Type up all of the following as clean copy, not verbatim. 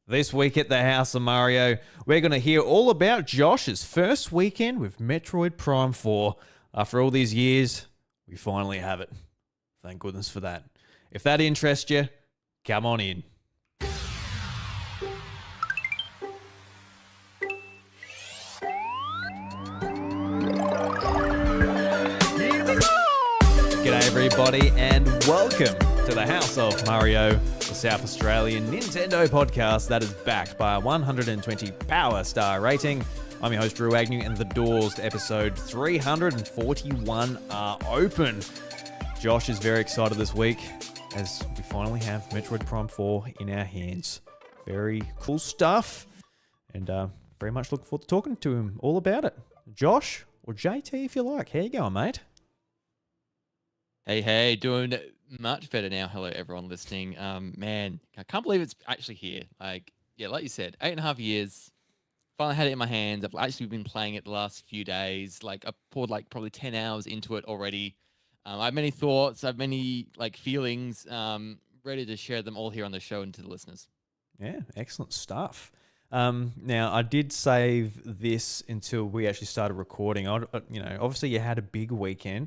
This week at the House of Mario, we're going to hear all about Josh's first weekend with Metroid Prime 4. After all these years, we finally have it. Thank goodness for that. If that interests you, come on in. G'day everybody and welcome to the House of Mario, the South Australian Nintendo podcast that is backed by a 120 Power Star rating. I'm your host Drew Agnew and the doors to episode 341 are open. Josh is very excited this week as we finally have Metroid Prime 4 in our hands. Very cool stuff and very much looking forward to talking to him all about it. Josh, or JT if you like, how you going, mate? Hey, doing much better now. Hello, everyone listening. Man, I can't believe it's actually here. Like you said, 8.5 years. Finally had it in my hands. I've actually been playing it the last few days. Like I poured probably 10 hours into it already. I have many thoughts. I have many feelings. Ready to share them all here on the show and to the listeners. Yeah, excellent stuff. Now, I did save this until we actually started recording. Obviously you had a big weekend.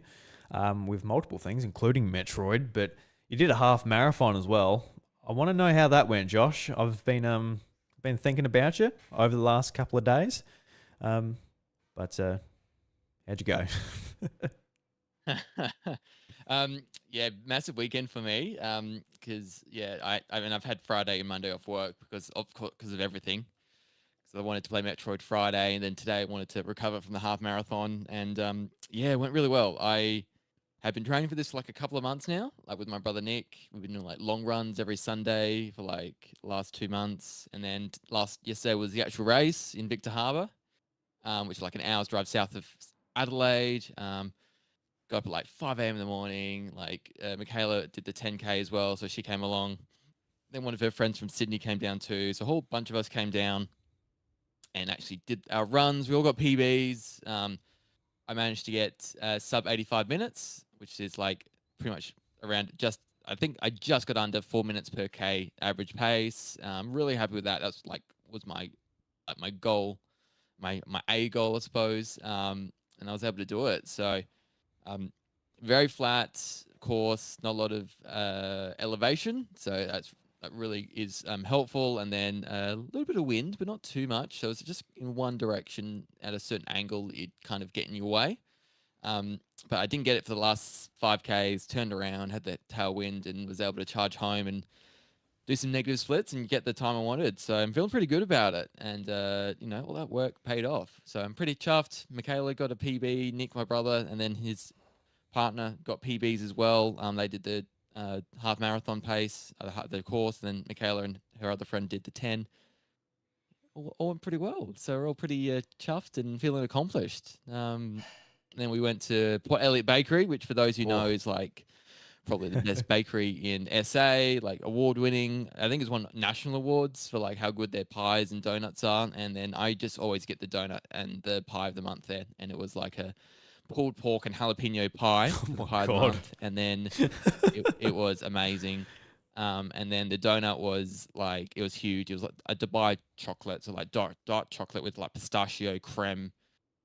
With multiple things, including Metroid, but you did a half marathon as well. I want to know how that went, Josh. I've been thinking about you over the last couple of days. But how'd you go? Yeah, massive weekend for me. Because I've had Friday and Monday off work because of everything. So I wanted to play Metroid Friday, and then today I wanted to recover from the half marathon, and it went really well. I have been training for this for a couple of months now, with my brother Nick. We've been doing long runs every Sunday for the last 2 months, and then yesterday was the actual race in Victor Harbour, which is an hour's drive south of Adelaide. Got up at 5 a.m. in the morning. Michaela did the 10K as well, so she came along. Then one of her friends from Sydney came down too, so a whole bunch of us came down and actually did our runs. We all got PBs. I managed to get sub 85 minutes, which is pretty much around I think I just got under 4 minutes per K average pace. I'm really happy with that. That's was my goal, my A goal, I suppose. And I was able to do it. So very flat course, not a lot of elevation. So that really is helpful. And then a little bit of wind, but not too much. So it's just in one direction at a certain angle, it kind of get in your way. But I didn't get it for the last 5Ks, turned around, had that tailwind and was able to charge home and do some negative splits and get the time I wanted. So I'm feeling pretty good about it. And, all that work paid off. So I'm pretty chuffed. Michaela got a PB, Nick, my brother, and then his partner got PBs as well. They did the half marathon pace, the course, and then Michaela and her other friend did the 10. All went pretty well. So we're all pretty chuffed and feeling accomplished. Then we went to Port Elliot Bakery, which for those who know is probably the best bakery in SA, award winning. I think it's won national awards for how good their pies and donuts are. And then I just always get the donut and the pie of the month there. And it was a pulled pork and jalapeno pie, pie of the month. And then it was amazing. And then the donut was it was huge. It was a Dubai chocolate, so dark chocolate with pistachio creme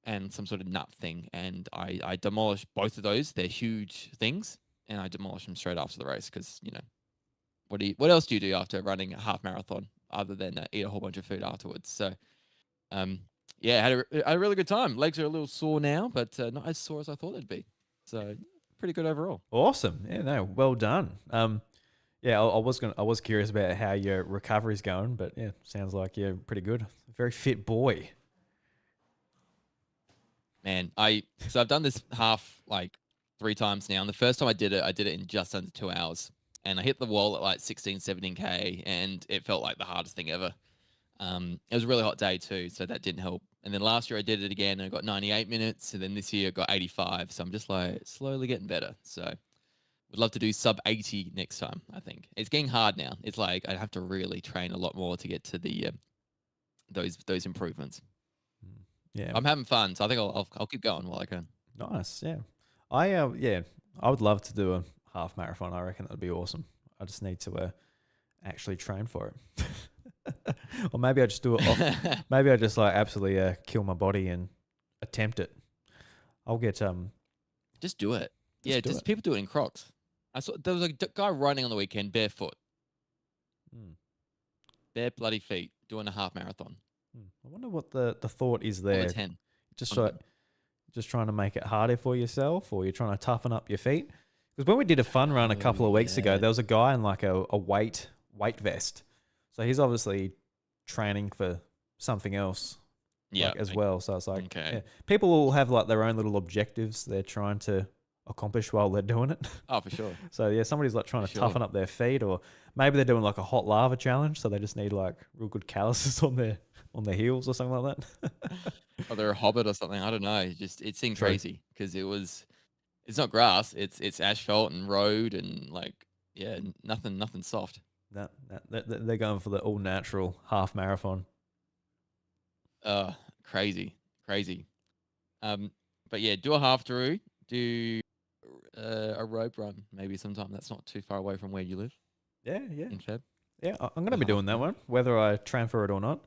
and some sort of nut thing. And I demolished both of those. They're huge things, and I demolished them straight after the race because what else do you do after running a half marathon other than eat a whole bunch of food afterwards? So I had a really good time. Legs are a little sore now, but not as sore as I thought they'd be. So pretty good overall. Awesome. Yeah, no, well done. I was curious about how your recovery's going, but yeah, sounds like you're pretty good. Very fit boy. Man, so I've done this half 3 times now. And the first time I did it in just under 2 hours. And I hit the wall at 16, 17K, and it felt like the hardest thing ever. It was a really hot day too, so that didn't help. And then last year I did it again and I got 98 minutes, and then this year I got 85. So I'm just slowly getting better. So would love to do sub 80 next time. I think it's getting hard now. It's I have to really train a lot more to get to the those improvements. Yeah, I'm having fun, so I think I'll keep going while I can. Nice. Yeah, I would love to do a half marathon. I reckon that'd be awesome. I just need to actually train for it. Or maybe I just do it off. Maybe I just like absolutely kill my body and attempt it. I'll get Just do it. Yeah, just do just it. people do it in Crocs. I saw there was a guy running on the weekend barefoot, Mm, bare bloody feet, doing a half marathon I wonder what the thought is on the there. 10. Just On the try, 10. just trying to make it harder for yourself, or you're trying to toughen up your feet. Because when we did a fun run a Oh, couple of weeks ago, yeah. there was a guy in like a weight vest. So he's obviously training for something else Yeah. like as well. So it's like Okay. yeah, people will have like their own little objectives they're trying to accomplish while they're doing it. Oh, for sure. So yeah, somebody's like trying For to sure. toughen up their feet, or maybe they're doing like a hot lava challenge, so they just need like real good calluses on their heels or something like that. Or they're a hobbit or something. I don't know. It seemed True. crazy because it's not grass. It's asphalt and road and like yeah, nothing soft. No, they're going for the all natural half marathon. Crazy, crazy. But yeah, do a half through. Do a rope run maybe sometime. That's not too far away from where you live Yeah, yeah, in Feb. yeah. I'm going Do to a be half doing that through. one, whether I transfer it or not.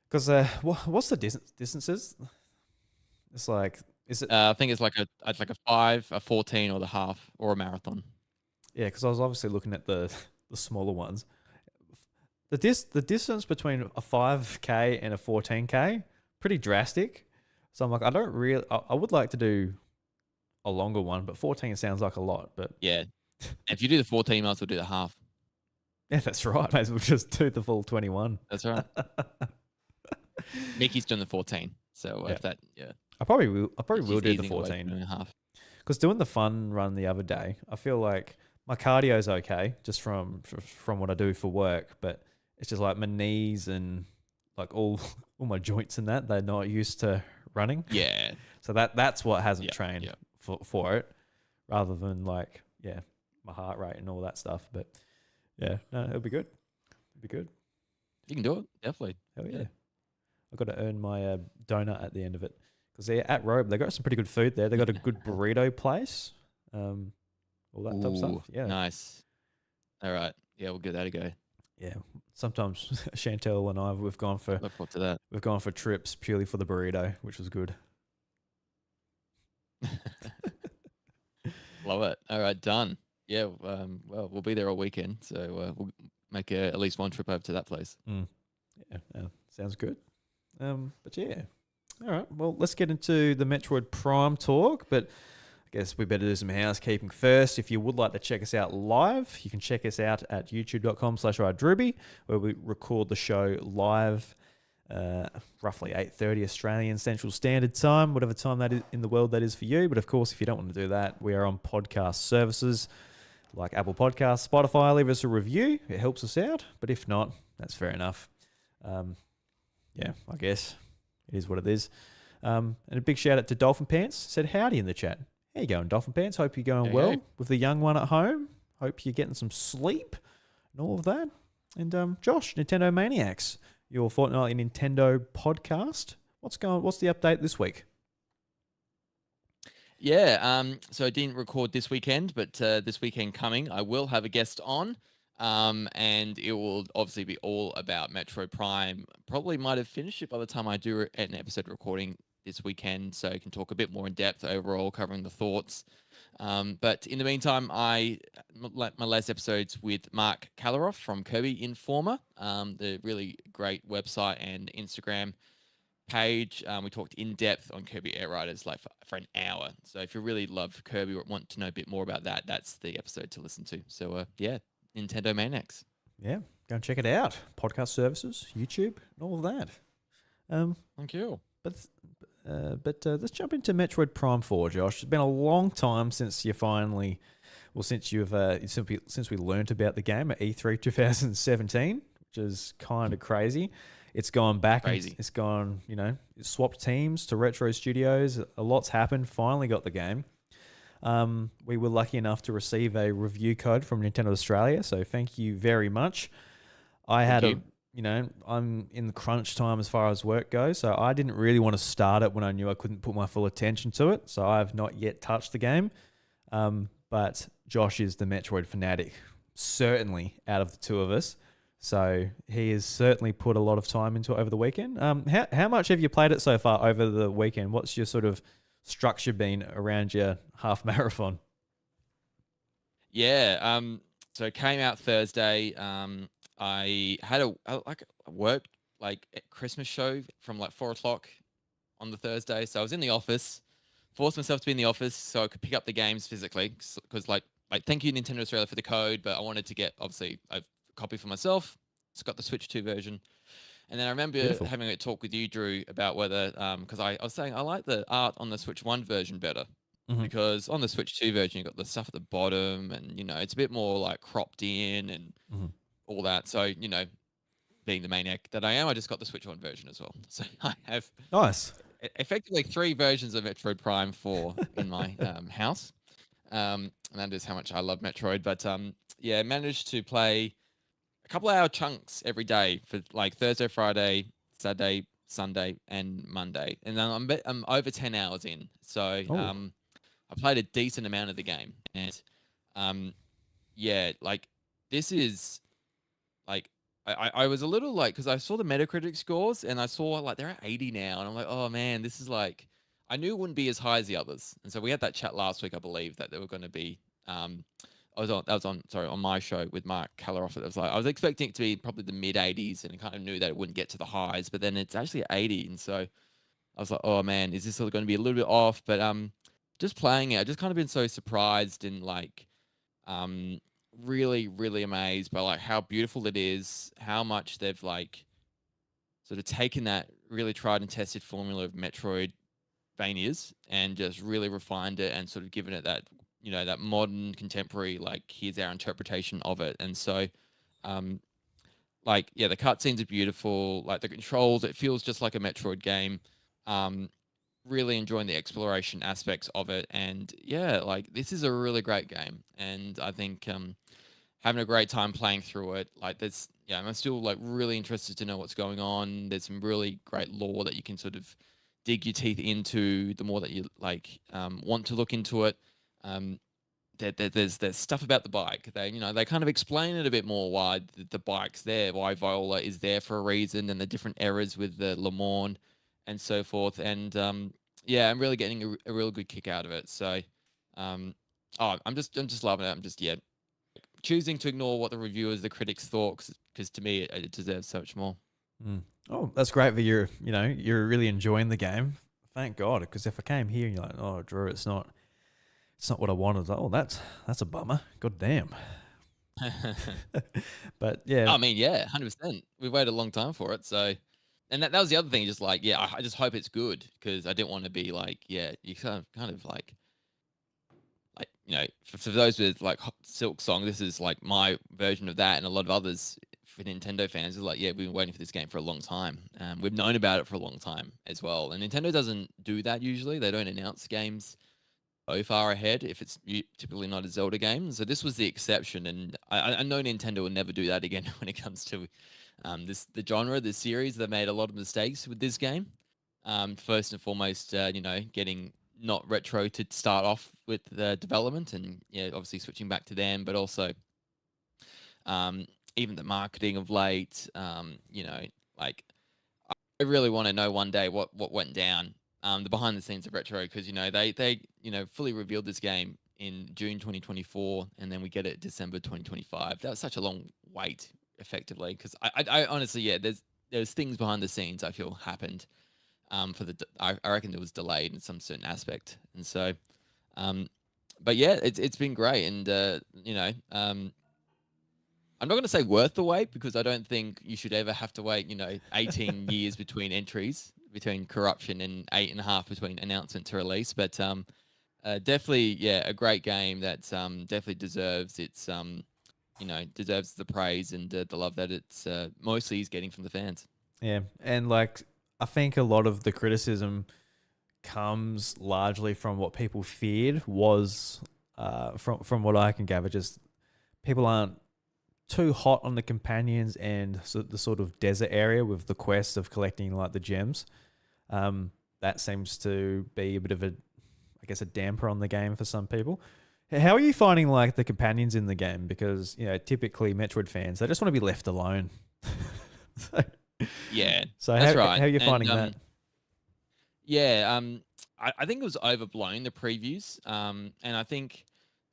Because what's the distances? It's like, is it? I think it's like a 5, a 14, or the half, or a marathon. Yeah, because I was obviously looking at the smaller ones. The distance between a 5K and a 14K pretty drastic. So I'm like, I don't really. I would like to do a longer one, but 14 sounds like a lot. But Yeah. If you do the 14 miles, we'll do the half. yeah, that's right. May as well just do the full 21. That's right. Mickey's done the 14. So Yeah. if that, yeah. I probably will. I probably She's will do the easing away 14 from a half. because doing the fun run the other day, I feel like my cardio's okay just from what I do for work, but it's just like my knees and like all my joints and that they're not used to running. Yeah. So that's what hasn't Yeah. trained Yeah. for it, rather than like yeah my heart rate and all that stuff. But yeah, no, it'll be good. It'll be good. You can do it. Definitely. Hell yeah. Yeah. I've got to earn my donut at the end of it because they're at Robe. They got some pretty good food there. They got a good burrito place, all that type of Ooh, stuff. Yeah, nice. All right. Yeah, we'll give that a go. yeah. Sometimes Chantel and we've gone for Look forward to trips purely for the burrito, which was good. that. Love it. All right, done. Yeah. Well, we'll be there all weekend, so we'll make at least one trip over to that place. Yeah, sounds good. But yeah, all right. Well, let's get into the Metroid Prime talk. But I guess we better do some housekeeping first. If you would like to check us out live, you can check us out at youtube.com/iDruby, where we record the show live, roughly 8:30 Australian Central Standard Time, whatever time that is in the world that is for you. But of course, if you don't want to do that, we are on podcast services like Apple Podcasts, Spotify. Leave us a review; it helps us out. But if not, that's fair enough. Yeah, I guess it is what it is. And a big shout out to Dolphin Pants. Said howdy in the chat. How you going, Dolphin Pants? Hope you're going Hey, well hey. with the young one at home. Hope you're getting some sleep and all of that. And Josh, Nintendo Maniacs, your fortnightly Nintendo podcast. What's the update this week? Yeah. So I didn't record this weekend, but this weekend coming, I will have a guest on. And it will obviously be all about Metroid Prime. Probably might have finished it by the time I do an episode recording this weekend, so I can talk a bit more in depth overall, covering the thoughts. But in the meantime, my last episodes with Mark Kalaroff from Kirby Informer, the really great website and Instagram page. We talked in depth on Kirby Air Riders like for an hour. So if you really love Kirby or want to know a bit more about that, that's the episode to listen to. So yeah, Nintendo Maniacs. Yeah, go and check it out. Podcast services, YouTube, and all of that. Thank you. But let's jump into Metroid Prime 4, Josh. It's been a long time since you finally, since we learnt about the game at E3 2017, which is kind of crazy. It's gone back. Crazy. It's gone, it swapped teams to Retro Studios. A lot's happened. Finally got the game. We were lucky enough to receive a review code from Nintendo Australia, so thank you very much. I'm in the crunch time as far as work goes, so I didn't really want to start it when I knew I couldn't put my full attention to it, so I have not yet touched the game. But Josh is the Metroid fanatic, certainly out of the two of us. So he has certainly put a lot of time into it over the weekend. How much have you played it so far over the weekend? What's your sort of structure been around your half marathon? Yeah. So it came out Thursday. I had like a work like a Christmas show from like 4 o'clock on the Thursday. So I was in the office, forced myself to be in the office so I could pick up the games physically. Because like thank you Nintendo Australia for the code, but I wanted to get obviously a copy for myself. It's got the Switch 2 version. And then I remember Beautiful. having a talk with you, Drew, about whether because I was saying I like the art on the Switch 1 version better. Hmm. Because on the Switch 2 version, you've got the stuff at the bottom and, it's a bit more like cropped in and Hmm. all that. So, being the maniac that I am, I just got the Switch 1 version as well. So I have Nice. effectively 3 versions of Metroid Prime 4 in my house. And that is how much I love Metroid. But yeah, managed to play a couple hour chunks every day for like Thursday, Friday, Saturday, Sunday, and Monday. And then I'm over 10 hours in. So Oh, I played a decent amount of the game. And yeah, like this is like I was a little like because I saw the Metacritic scores and I saw like they're at 80 now, and I'm like, oh man, this is like I knew it wouldn't be as high as the others. And so we had that chat last week, I believe, that they were going to be. On my show with Mark Caleroff. It was like I was expecting it to be probably the mid 80s, and I kind of knew that it wouldn't get to the highs, but then it's actually at 80, and so I was like, oh man, is this going to be a little bit off? But just playing it, I just kind of been so surprised and like um really really amazed by like how beautiful it is, how much they've like sort of taken that really tried and tested formula of Metroidvanias and just really refined it and sort of given it that that modern contemporary like here's our interpretation of it. And so um like yeah, the cutscenes are beautiful, like the controls, it feels just like a Metroid game. um Really enjoying the exploration aspects of it, and yeah, like this is a really great game, and I think having a great time playing through it. Like there's yeah, I'm still like really interested to know what's going on. There's some really great lore that you can sort of dig your teeth into the more that you like want to look into it. Um, there's stuff about the bike. They kind of explain it a bit more why the bike's there, why Viola is there for a reason, and the different errors with the Le Mans and so forth. And yeah, I'm really getting a real good kick out of it. So um, oh, I'm just loving it. I'm just yeah choosing to ignore what the reviewers, the critics thought, because to me it deserves so much more. mm. Oh, that's great that you're really enjoying the game. Thank God, because if I came here and you're like, oh, Drew, it's not what I wanted. Oh, that's a bummer. God damn. But yeah, I mean, yeah, 100%. We've waited a long time for it, so and that was the other thing. Just like, yeah, I just hope it's good because I didn't want to be like, yeah, you kind of like for those with like Silk Song, this is like my version of that, and a lot of others for Nintendo fans is like, yeah, we've been waiting for this game for a long time. We've known about it for a long time as well, and Nintendo doesn't do that usually. They don't announce games so far ahead if it's typically not a Zelda game. So this was the exception, and I know Nintendo will never do that again when it comes to the genre, the series. They made a lot of mistakes with this game. First and foremost, getting not retro to start off with the development, and yeah, obviously switching back to them, but also um, even the marketing of late. Like I really want to know one day what went down, the behind the scenes of retro, because they fully revealed this game in June 2024, and then we get it December 2025. That was such a long wait, effectively, because I honestly, yeah, there's things behind the scenes I feel happened for I reckon it was delayed in some certain aspect, and so um, but yeah, it's been great, and I'm not going to say worth the wait because I don't think you should ever have to wait, 18 years between entries, between corruption, and 8.5 between announcement to release. But definitely, yeah, a great game that definitely deserves deserves the praise and the love that it's mostly is getting from the fans. yeah, and like I think a lot of the criticism comes largely from what people feared was from what I can gather, just people aren't too hot on the companions and the sort of desert area with the quest of collecting like the gems. That seems to be a bit of a, I guess, a damper on the game for some people. How are you finding like the companions in the game? Because typically Metroid fans they just want to be left alone. so, Yeah, so that's how right. are you And finding that? yeah, I think it was overblown the previews. And I think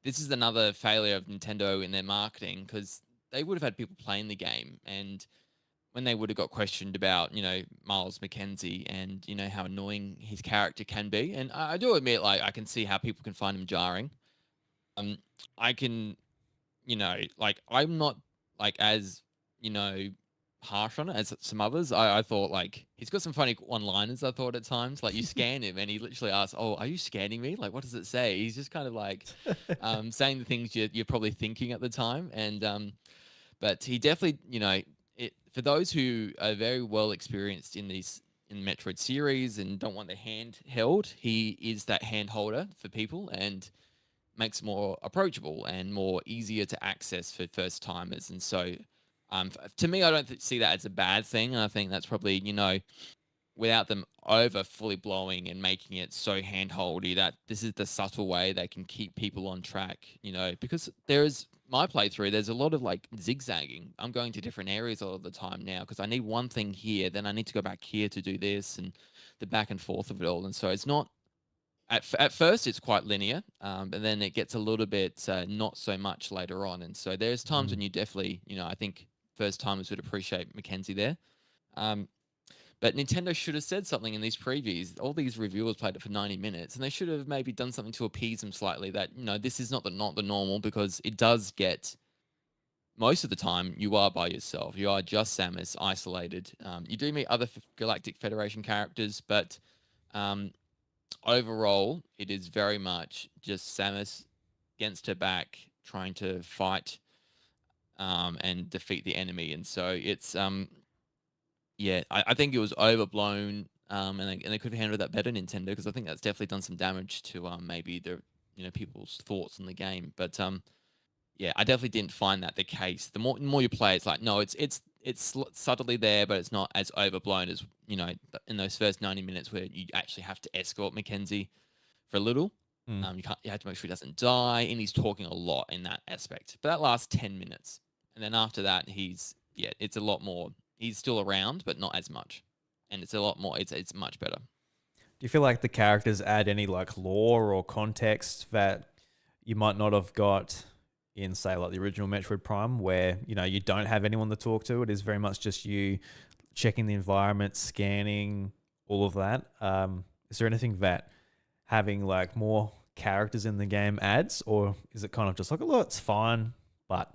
this is another failure of Nintendo in their marketing because they would have had people playing the game, and when they would have got questioned about Miles McKenzie and how annoying his character can be, and I do admit like I can see how people can find him jarring. Um, I can like I'm not like as you know harsh on it as some others. I thought like he's got some funny one-liners. I thought at times like you scan him and he literally asks, "Oh, are you scanning me? Like, what does it say?" He's just kind of like saying the things you're probably thinking at the time, and but he definitely for those who are very well experienced in the Metroid series and don't want their hand held, he is that hand holder for people and makes more approachable and more easier to access for first timers. And so, to me, I don't see that as a bad thing. And I think that's probably without them over fully blowing and making it so handholdy, that this is the subtle way they can keep people on track. Because there is my playthrough. There's a lot of like zigzagging. I'm going to different areas all of the time now because I need one thing here, then I need to go back here to do this, and the back and forth of it all. And so it's not at first it's quite linear, but then it gets a little bit not so much later on. And so there's times Mm. when you definitely, I think first timers would appreciate Mackenzie there. Um, but Nintendo should have said something in these previews. All these reviewers played it for 90 minutes, and they should have maybe done something to appease them slightly. That this is not the normal, because it does get most of the time you are by yourself. You are just Samus isolated. You do meet other Galactic Federation characters, but um, overall, it is very much just Samus against her back, trying to fight and defeat the enemy. And so it's yeah, I think it was overblown, and they could have handled that better, Nintendo, because I think that's definitely done some damage to maybe the people's thoughts in the game. But yeah, I definitely didn't find that the case. The more you play, it's like no, it's subtly there, but it's not as overblown as in those first 90 minutes where you actually have to escort Mackenzie for a little. Mm. You have to make sure he doesn't die, and he's talking a lot in that aspect. But that lasts 10 minutes, and then after that, it's a lot more. He's still around, but not as much, and it's a lot more. It's much better. Do you feel like the characters add any like lore or context that you might not have got in, say, like the original Metroid Prime, where you don't have anyone to talk to? It is very much just you checking the environment, scanning, all of that. Is there anything that having like more characters in the game adds, or is it kind of just like, oh, it's fine, but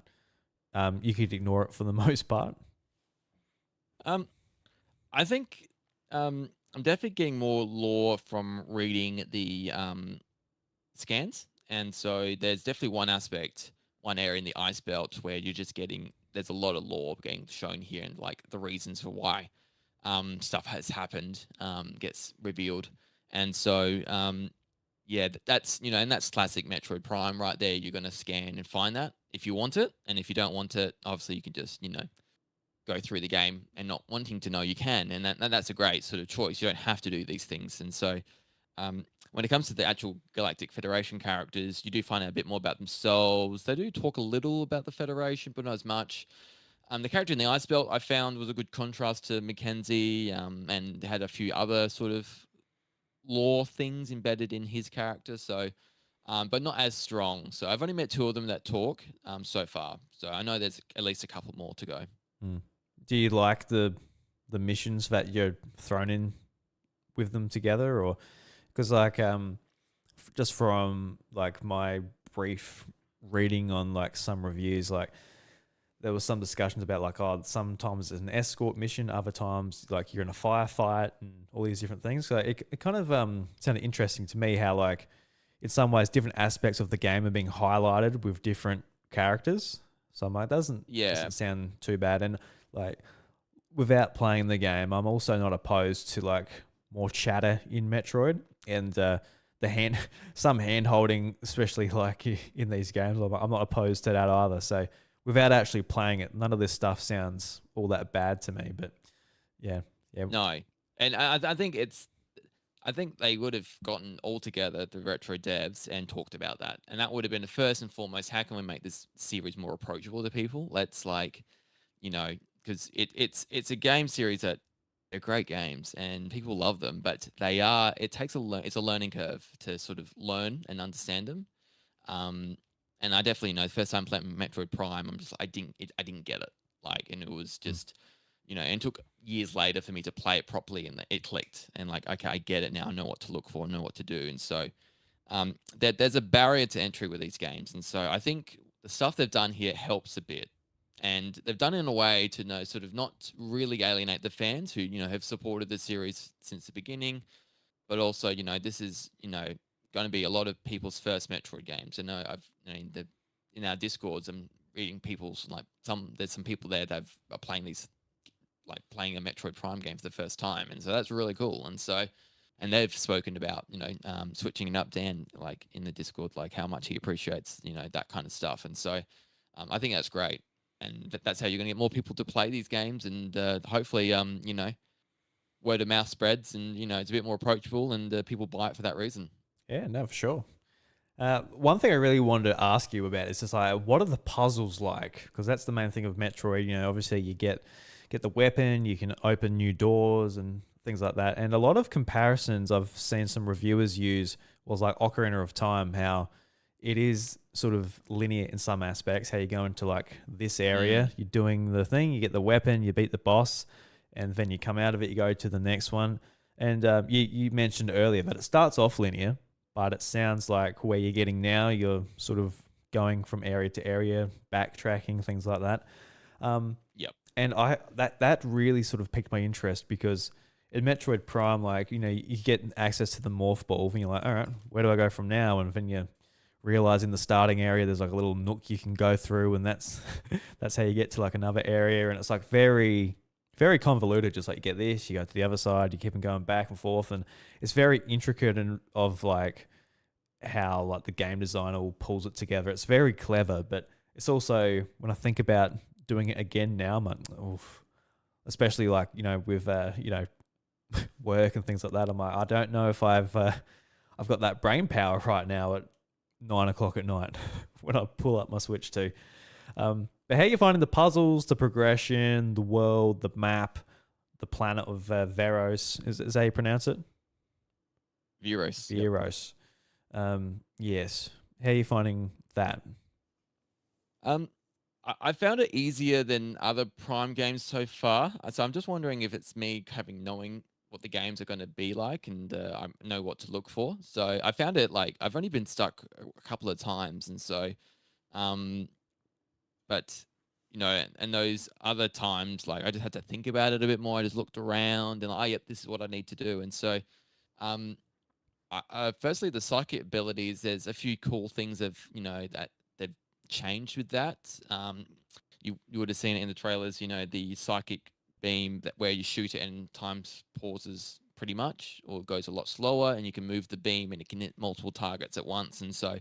you could ignore it for the most part? Um, I think I'm definitely getting more lore from reading the scans, and so there's definitely one area in the ice belt where you're just getting. There's a lot of lore getting shown here, and like the reasons for why stuff has happened gets revealed, and so yeah, that's and that's classic Metroid Prime right there. You're gonna scan and find that if you want it, and if you don't want it, obviously you can just go through the game and not wanting to know, you can, and that's a great sort of choice. You don't have to do these things. And so when it comes to the actual Galactic Federation characters, you do find out a bit more about themselves. They do talk a little about the Federation, but not as much. The character in the Ice Belt I found was a good contrast to Mackenzie, and had a few other sort of lore things embedded in his character. So, but not as strong. So I've only met two of them that talk so far. So I know there's at least a couple more to go. Mm. Do you like the missions that you're thrown in with them together, or because like just from like my brief reading on like some reviews, like there was some discussions about like, oh, sometimes it's an escort mission, other times like you're in a firefight and all these different things. So it kind of sounded interesting to me how like in some ways different aspects of the game are being highlighted with different characters. So I'm like, doesn't sound too bad. And like without playing the game, I'm also not opposed to like more chatter in Metroid and some hand holding, especially like in these games. I'm not opposed to that either. So without actually playing it, none of this stuff sounds all that bad to me. But yeah. No, and I think I think they would have gotten all together, the retro devs, and talked about that. And that would have been the first and foremost, how can we make this series more approachable to people? Let's like, you know, because it's a game series that they're great games and people love them, but it takes it's a learning curve to sort of learn and understand them. Um, and I definitely know the first time playing Metroid Prime, I didn't get it. Like, and it was Mm. just, and it took years later for me to play it properly, and it clicked. And like, okay, I get it now. I know what to look for, I know what to do. And so, there's a barrier to entry with these games, and so I think the stuff they've done here helps a bit. And they've done it in a way to know sort of not really alienate the fans who have supported the series since the beginning, but also, this is, going to be a lot of people's first Metroid games. And in our discords, I'm reading people's like there's some people there that are playing these, like playing a Metroid Prime game for the first time, and so that's really cool. And so, and they've spoken about switching it up. Dan, like in the Discord, like how much he appreciates that kind of stuff. And so, I think that's great, and that's how you're going to get more people to play these games, and hopefully, word of mouth spreads, and it's a bit more approachable, and people buy it for that reason. Yeah, no, for sure. One thing I really wanted to ask you about is just like, what are the puzzles like? Because that's the main thing of Metroid. Obviously you get the weapon, you can open new doors and things like that. And a lot of comparisons I've seen some reviewers use was like Ocarina of Time, how it is sort of linear in some aspects. How you go into like this area, Mm. you're doing the thing, you get the weapon, you beat the boss, and then you come out of it, you go to the next one. And you mentioned earlier that it starts off linear, but it sounds like where you're getting now, you're sort of going from area to area, backtracking, things like that. Um, Yep. and that really sort of piqued my interest because in Metroid Prime, like you get access to the morph ball, and you're like, all right, where do I go from now? And then you realize in the starting area, there's like a little nook you can go through, and that's that's how you get to like another area, and it's like very convoluted. Just like you get this, you go to the other side, you keep on going back and forth, and it's very intricate and of like how like the game designer pulls it together. It's very clever, but it's also when I think about doing it again now, I'm like, oof. Especially like with work and things like that. I'm like, I don't know if I've got that brain power right now at 9 o'clock at night when I pull up my Switch too. But how are you finding the puzzles, the progression, the world, the map, the planet of Veros? Is how you pronounce it? Viros. Yep. Veros. Yes. How are you finding that? Um, I found it easier than other Prime games so far. So I'm just wondering if it's me having knowing what the games are going to be like, and I know what to look for. So I found it like I've only been stuck a couple of times, and so um, but and those other times, like I just had to think about it a bit more. I just looked around and, oh, yep, this is what I need to do. And so, um, firstly, the psychic abilities. There's a few cool things that they've changed with that. You would have seen it in the trailers. The psychic beam that where you shoot it and times pauses pretty much, or goes a lot slower, and you can move the beam and it can hit multiple targets at once. And so,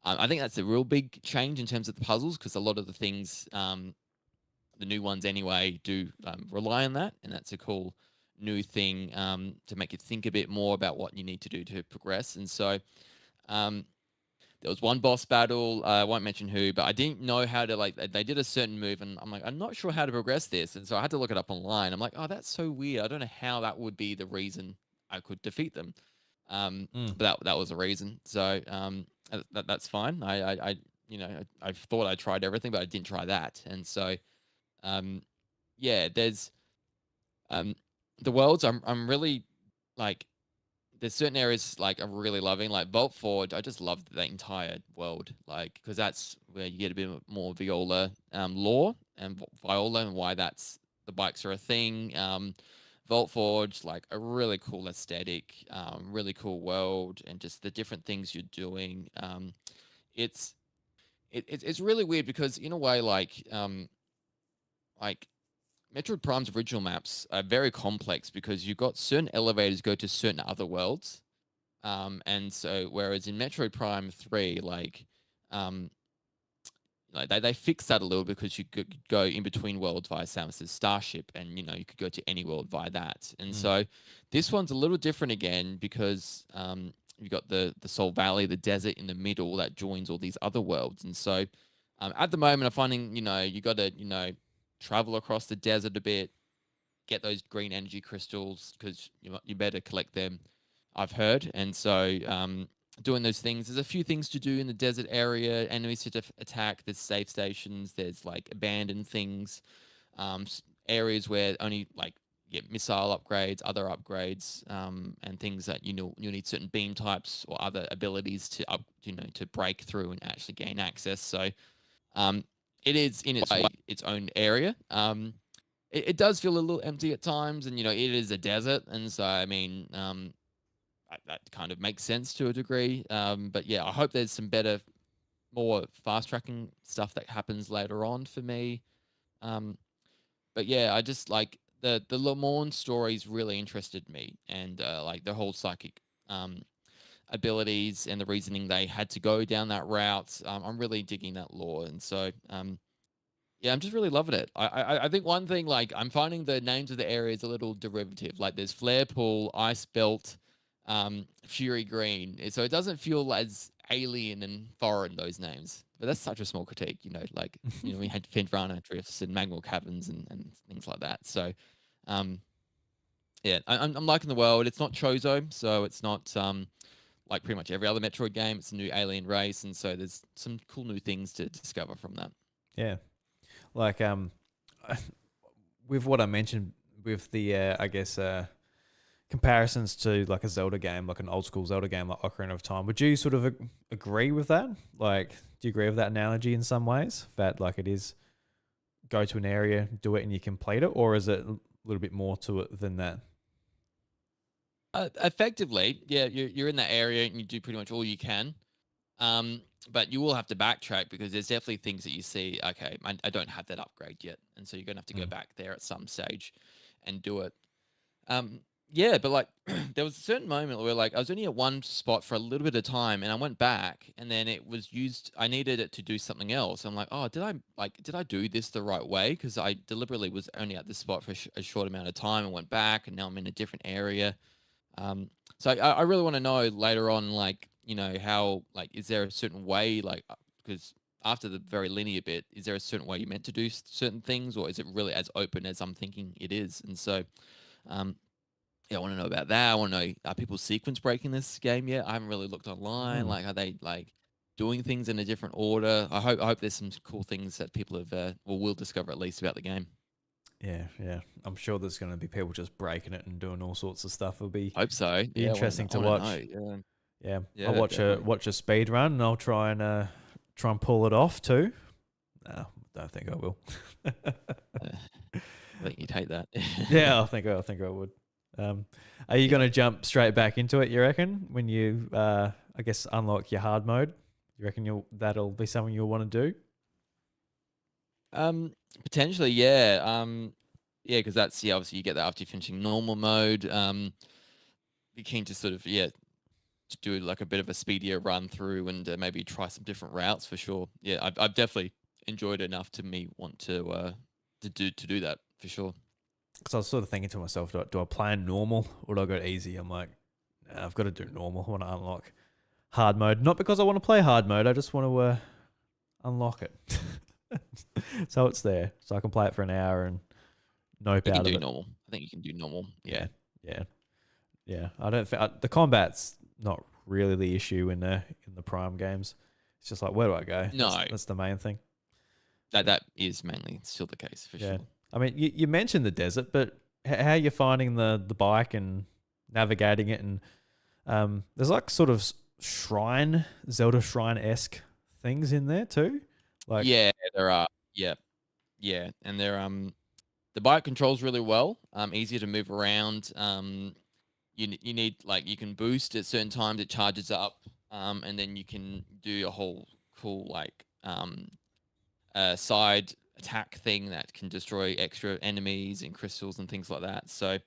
I think that's a real big change in terms of the puzzles, because a lot of the things, the new ones anyway, do rely on that, and that's a cool new thing to make you think a bit more about what you need to do to progress. And so, um, there was one boss battle. I won't mention who, but I didn't know how to like. They did a certain move, and I'm like, I'm not sure how to progress this, and so I had to look it up online. I'm like, oh, that's so weird. I don't know how that would be the reason I could defeat them. Mm. But that was a reason. So that's fine. I thought I tried everything, but I didn't try that. And so um, yeah, there's um, the worlds. I'm really like, there's certain areas like I'm really loving, like Vault Forge. I just loved that entire world, like because that's where you get a bit more Viola lore and Viola, and why that's the bikes are a thing. Vault Forge, like a really cool aesthetic, really cool world, and just the different things you're doing. It's it's really weird because in a way, like Metroid Prime's original maps are very complex because you've got certain elevators go to certain other worlds. And so, whereas in Metroid Prime 3, um, like they fixed that a little because you could go in between worlds via Samus's starship, and you could go to any world via that. And Mm. so this one's a little different again because you've got the Soul Valley, the desert in the middle that joins all these other worlds. And so at the moment, I'm finding you got to travel across the desert a bit, get those green energy crystals because you better collect them, I've heard. And so doing those things, there's a few things to do in the desert area, enemies to attack, there's safe stations, there's like abandoned things, areas where only like get missile upgrades, other upgrades, and things that you need certain beam types or other abilities to to break through and actually gain access. So um, it is in its way its own area. It does feel a little empty at times, and it is a desert, and so I mean, that kind of makes sense to a degree. But yeah, I hope there's some better, more fast tracking stuff that happens later on for me. Um, but yeah, I just like the Lemorne stories really interested me, and like the whole psychic abilities and the reasoning they had to go down that route. I'm really digging that lore, and so yeah, I'm just really loving it. I think one thing, like, I'm finding the names of the areas a little derivative. Like there's Flare Pool, Ice Belt, Fury Green. So it doesn't feel as alien and foreign, those names. But that's such a small critique, like we had Fendrana drifts and Magmal caverns and things like that. So um yeah, I'm liking the world. It's not Chozo, so it's not like pretty much every other Metroid game. It's a new alien race, and so there's some cool new things to discover from that. Yeah. Like with what I mentioned with the I guess comparisons to like a Zelda game, like an old school Zelda game like Ocarina of Time, would you sort of agree with that? Like, do you agree with that analogy in some ways? That like it is go to an area, do it, and you complete it, or is it a little bit more to it than that? Effectively, yeah, you're in that area and you do pretty much all you can. Um, but you will have to backtrack because there's definitely things that you see. Okay, I don't have that upgrade yet, and so you're gonna have to go Mm. back there at some stage and do it. Um, yeah, but like there was a certain moment where like I was only at one spot for a little bit of time, and I went back, and then it was used. I needed it to do something else. I'm like, oh, did I do this the right way? Because I deliberately was only at this spot for a short amount of time and went back, and now I'm in a different area. So I really want to know later on, like, how, like, is there a certain way, like, because after the very linear bit, is there a certain way you're meant to do certain things, or is it really as open as I'm thinking it is? And so, um, yeah, I want to know about that. I want to know, are people sequence breaking this game yet? I haven't really looked online. Mm. Like, are they like doing things in a different order? I hope there's some cool things that people have, or will discover at least about the game. Yeah, yeah. I'm sure there's going to be people just breaking it and doing all sorts of stuff. It'll Hope so. be Yeah, interesting I to want to know. watch. Yeah, Yeah, I'll yeah, definitely. watch a speed run, and I'll try and pull it off too. No, don't think I will. I think you'd hate that. Yeah, I think I would. Are you going Yeah. to jump straight back into it? You reckon when you I guess unlock your hard mode? You reckon that'll be something you'll want to do? Um, Potentially, yeah. Yeah, because that's obviously you get that after you're finishing normal mode. Be keen to sort of to do like a bit of a speedier run through and maybe try some different routes for sure. Yeah, I've definitely enjoyed it enough to me want to do that for sure. Because I was sort of thinking to myself, do I play in normal or do I go easy? I'm like, nah, I've got to do normal. I want to unlock hard mode, not because I want to play hard mode. I just want to unlock it, so it's there, so I can play it for an hour and nope You can out of do it. normal. I think you can do normal. Yeah, Yeah. yeah, yeah. I don't think the combat's not really the issue in the Prime games. It's just like, where do I go? No, That's the main thing. that is mainly still the case for Yeah. sure. I mean, you mentioned the desert, but how are you finding the bike and navigating it? And there's like sort of Zelda shrine esque things in there too. Like, Yeah, there are. Yeah, yeah, and they're the bike controls really well. Easier to move around. You need, like, you can boost at certain times, it charges up, and then you can do a whole cool, like, side attack thing that can destroy extra enemies and crystals and things like that. So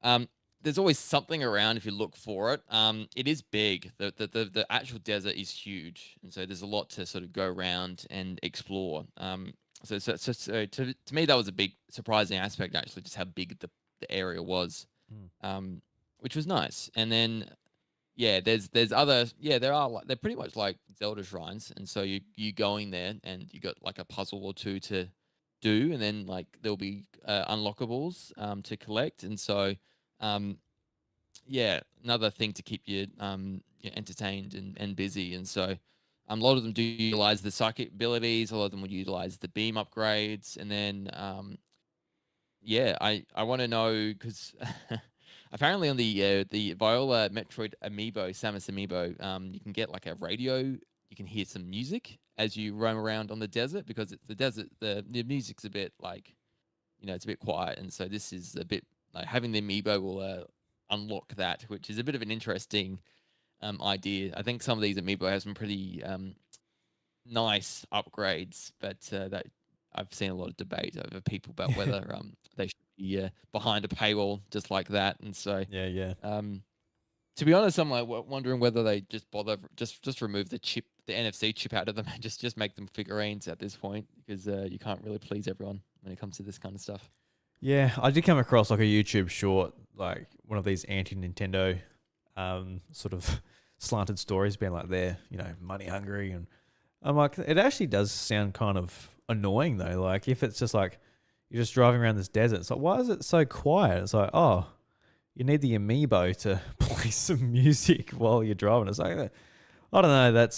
um there's always something around if you look for it. It is big. The actual desert is huge, and so there's a lot to sort of go around and explore. So to me, that was a big surprising aspect, actually, just how big the area was, Mm. which was nice. And then yeah, there's other there are they're pretty much like Zelda shrines, and so you going there and you got like a puzzle or two to do, and then like there'll be unlockables to collect, and so um yeah, another thing to keep you entertained and busy, and so a lot of them do utilize the psychic abilities, a lot of them would utilize the beam upgrades, and then yeah, I want to know because apparently on the Viola Metroid Amiibo, Samus Amiibo, you can get like a radio. You can hear some music as you roam around on the desert because it's the desert. The music's a bit like it's a bit quiet, and so this is a bit like having the Amiibo will unlock that, which is a bit of an interesting idea. I think some of these Amiibo have some pretty nice upgrades, but that I've seen a lot of debate over people about whether they should be behind a paywall just like that. And so, Yeah. to be honest, I'm like wondering whether they just bother just remove the chip, the NFC chip out of them, and just make them figurines at this point because you can't really please everyone when it comes to this kind of stuff. Yeah, I did come across like a YouTube short, like one of these anti-Nintendo sort of slanted stories being like they're, money hungry. And I'm like, it actually does sound kind of annoying though. Like if it's just like you're just driving around this desert, it's like, why is it so quiet? It's like, oh, you need the Amiibo to play some music while you're driving. It's like, I don't know. That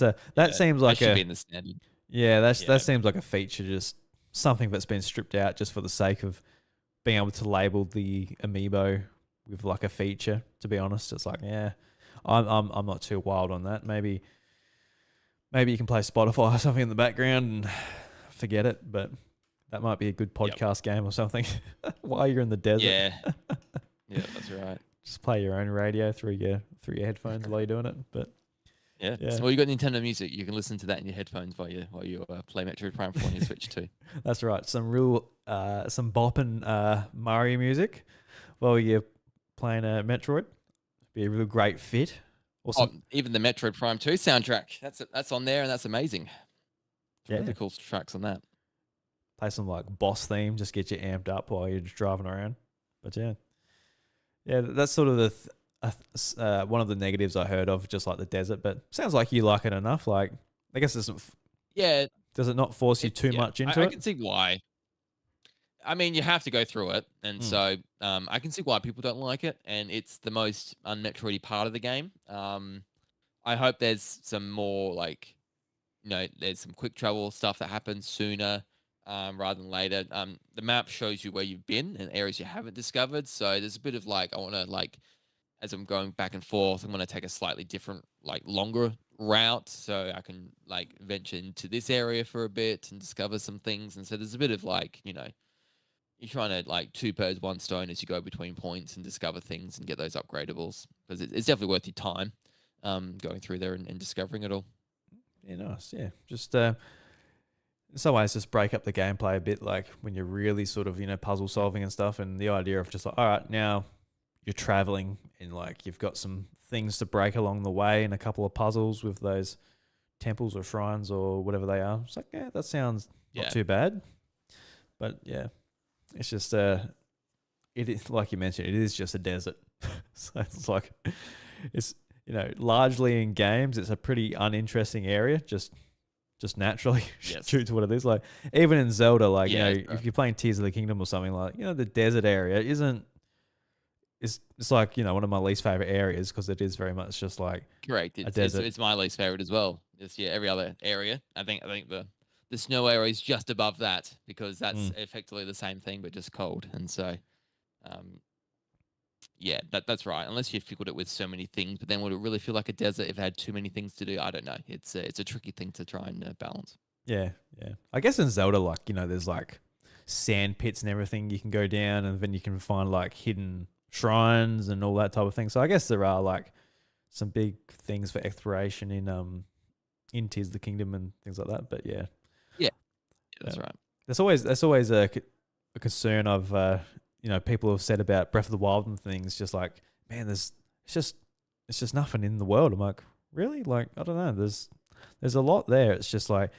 seems like that should be in the standard. Yeah, that seems like a feature, just something that's been stripped out just for the sake of being able to label the Amiibo with like a feature. To be honest, it's like, yeah, I'm not too wild on that. Maybe you can play Spotify or something in the background and forget it, but that might be a good podcast game or something while you're in the desert. Yeah, yeah, that's right. Just play your own radio through your headphones while you're doing it. But yeah. Well, you got Nintendo Music. You can listen to that in your headphones while you play Metroid Prime 4 on your Switch too. That's right. Some real some bopping Mario music while you're playing a Metroid. Be a real great fit. Awesome. Even the Metroid Prime 2 soundtrack. That's on there, and that's amazing. Really cool tracks on that. Play some like boss theme, just get you amped up while you're just driving around. But yeah, that's sort of the one of the negatives I heard of, just like the desert. But sounds like you like it enough. Like I guess does it not force you too much into it? I can see why. I mean, you have to go through it, and so I can see why people don't like it. And it's the most un-Metroidy part of the game. I hope there's some more like, there's some quick travel stuff that happens sooner rather than later. The map shows you where you've been and areas you haven't discovered. So there's a bit of like, I want to like, as I'm going back and forth, I'm going to take a slightly different, like longer route so I can like venture into this area for a bit and discover some things. And so there's a bit of like, you're trying to like two birds, one stone as you go between points and discover things and get those upgradables because it's definitely worth your time going through there and discovering it all. Yeah, nice. Yeah, just in some ways, just break up the gameplay a bit, like when you're really sort of puzzle solving and stuff, and the idea of just like, all right, now you're traveling and like you've got some things to break along the way and a couple of puzzles with those temples or shrines or whatever they are. It's like, yeah, that sounds not too bad, but yeah, it's just it is like you mentioned, it is just a desert, so it's like it's. Largely in games, it's a pretty uninteresting area, just naturally due to what it is. Like even in Zelda, like if you're playing Tears of the Kingdom or something, like the desert area isn't. It's like one of my least favorite areas because it is very much just like correct. A desert. It's my least favorite as well. Just every other area. I think the snow area is just above that because that's effectively the same thing but just cold, and so. Yeah, that's right. Unless you figured it with so many things, but then would it really feel like a desert if it had too many things to do? I don't know. It's a tricky thing to try and balance. Yeah. I guess in Zelda, like there's like sand pits and everything you can go down, and then you can find like hidden shrines and all that type of thing. So I guess there are like some big things for exploration in Tears of the Kingdom and things like that. But yeah, that's right. There's always a concern of people have said about Breath of the Wild and things, just like man, it's just it's just nothing in the world. I'm like, really? Like, I don't know. There's a lot there. It's just like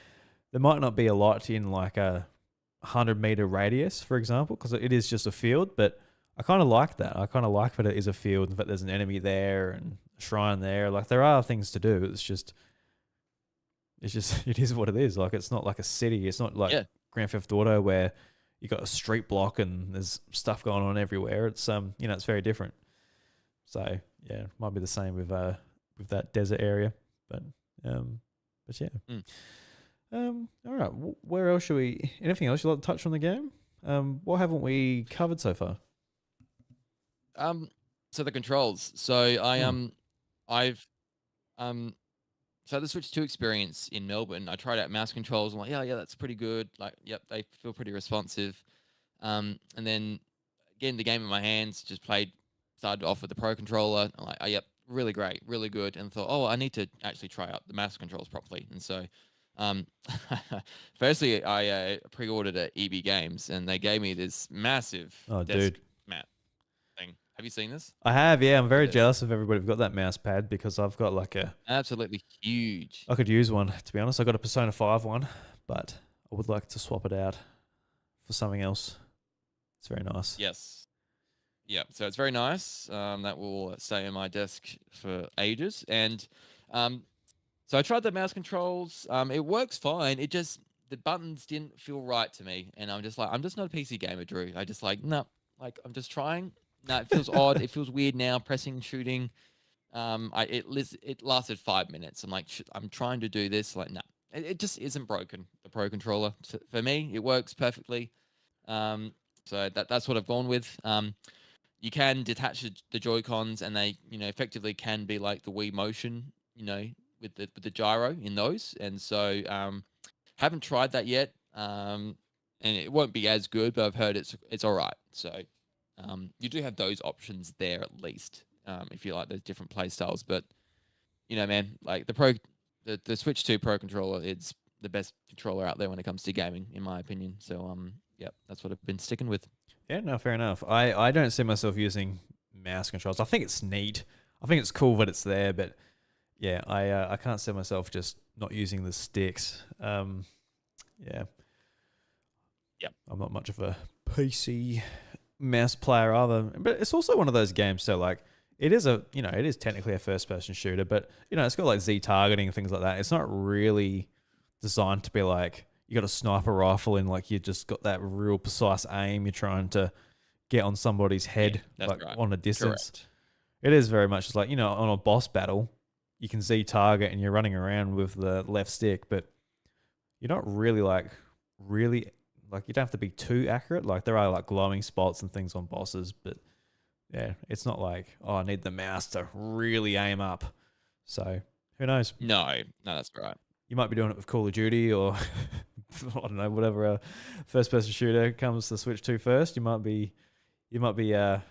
there might not be a lot in like a 100-meter radius, for example, because it is just a field. But I kind of like that. I kind of like that it is a field, but there's an enemy there and a shrine there. Like there are things to do. It's just it is what it is. Like it's not like a city. It's not like Yeah. Grand Theft Auto where you got a street block and there's stuff going on everywhere. It's it's very different. So yeah, it might be the same with that desert area, but um, but yeah. Mm. All right. Where else should we? Anything else you'd like to touch on the game? What haven't we covered so far? Um, so the controls. So Hmm. I've um so the Switch 2 experience in Melbourne, I tried out mouse controls. I'm like, yeah, that's pretty good. Like, yep, they feel pretty responsive. And then getting the game in my hands, just started off with the Pro controller. I'm like, oh, yep, really great, really good. And thought, oh, I need to actually try out the mouse controls properly. And so, um, firstly, I pre-ordered at EB Games, and they gave me this massive Oh, desk dude, mat thing. Have you seen this? I have. Yeah, I'm Look at very this. jealous of everybody who've got that mouse pad because I've got like a. Absolutely huge. I could use one to be honest. I got a Persona 5 one, but I would like to swap it out for something else. It's very nice. Yes. Yeah, so it's very nice. That will stay on my desk for ages. And um, so I tried the mouse controls. It works fine. It just the buttons didn't feel right to me, and I'm just like, I'm just not a PC gamer, Drew. I just like no, like I'm just trying. No, it feels odd. It feels weird now. Pressing, shooting. It lasted 5 minutes. I'm like, I'm trying to do this. Like, no, it just isn't broken. The Pro controller for me, it works perfectly. Um, so that's what I've gone with. You can detach the Joy Cons, and they, effectively can be like the Wii Motion, with the gyro in those. And so, haven't tried that yet, and it won't be as good, but I've heard it's all right. So, you do have those options there at least, if you like those different play styles. But man, like the Switch 2 Pro controller, it's the best controller out there when it comes to gaming, in my opinion. So, yeah, that's what I've been sticking with. Yeah, no, fair enough. I don't see myself using mouse controls. I think it's neat. I think it's cool that it's there, but yeah, I can't see myself just not using the sticks. Yeah, Yep. I'm not much of a PC mouse player either. But it's also one of those games. So like, it is technically a first person shooter, but it's got like Z targeting and things like that. It's not really designed to be like you got a sniper rifle and like you just got that real precise aim. You're trying to get on somebody's Yeah, head that's like right. on a distance. Correct. It is very much just like on a boss battle, you can Z target and you're running around with the left stick, but you're not really like you don't have to be too accurate. Like there are like glowing spots and things on bosses, but yeah, it's not like I need the mouse to really aim up. So who knows? No, no, that's right. You might be doing it with Call of Duty or I don't know, whatever first person shooter comes to Switch 2 first. You might be an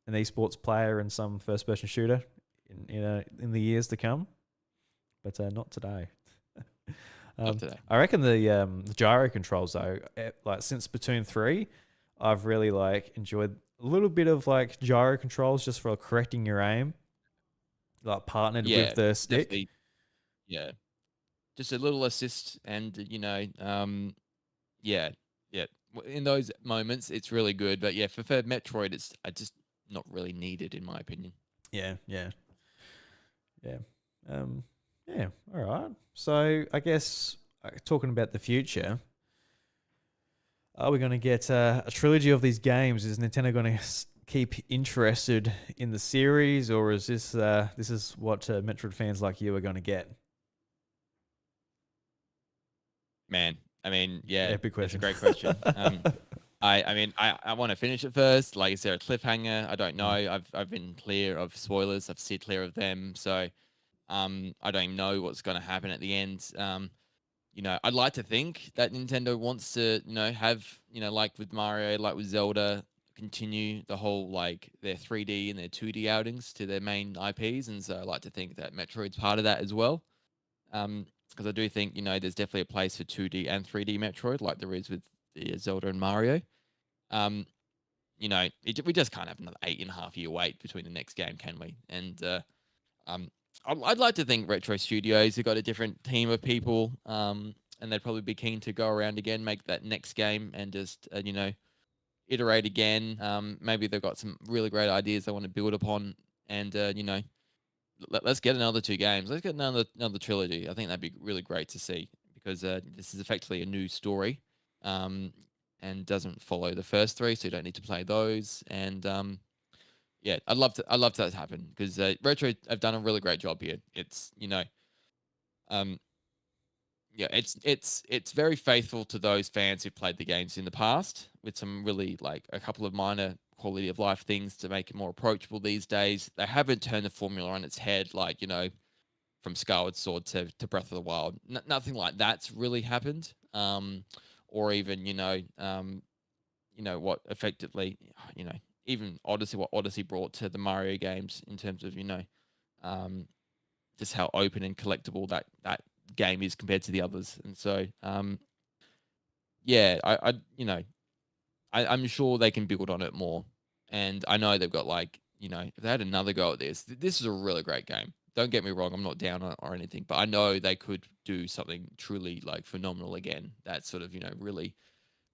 esports player in some first person shooter in the years to come, but not today. Not today. I reckon the gyro controls though, like since Splatoon 3, I've really like enjoyed a little bit of like gyro controls just for correcting your aim, like partnered with Yeah, the stick. definitely. Yeah, just a little assist, and yeah, yeah. In those moments, it's really good. But yeah, for Metroid, it's I just not really needed, in my opinion. Yeah, yeah, yeah. Um, yeah. All right. So I guess talking about the future, are we going to get a trilogy of these games? Is Nintendo going to keep interested in the series, or is this is what Metroid fans like you are going to get? Man, I mean, yeah, Yeah, big that's a question. great question. I mean, I want to finish it first. Like, is there a cliffhanger? I don't know. Mm. I've been clear of spoilers. I've steered clear of them. So, I don't even know what's going to happen at the end. I'd like to think that Nintendo wants to, have, like with Mario, like with Zelda, continue the whole like their 3D and their 2D outings to their main IPs, and so I like to think that Metroid's part of that as well. Because I do think there's definitely a place for 2D and 3D Metroid, like there is with the Zelda and Mario. Um, we just can't have another 8.5 year wait between the next game, can we? And um, I'd like to think Retro Studios have got a different team of people, and they'd probably be keen to go around again, make that next game, and just iterate again. Maybe they've got some really great ideas they want to build upon, and let's get another two games. Let's get another trilogy. I think that'd be really great to see because this is effectively a new story, um, and doesn't follow the first three, so you don't need to play those. And yeah, I'd love that to happen because Retro have done a really great job here. It's um, yeah, it's very faithful to those fans who played the games in the past, with some really like a couple of minor quality of life things to make it more approachable these days. They haven't turned the formula on its head, like from Skyward Sword to Breath of the Wild. Nothing like that's really happened. Or even what effectively even Odyssey, what Odyssey brought to the Mario games in terms of um, just how open and collectible that game is compared to the others. And so yeah, I'm sure they can build on it more. And I know they've got if they had another go at this is a really great game. Don't get me wrong, I'm not down on it or anything, but I know they could do something truly like phenomenal again. That sort of really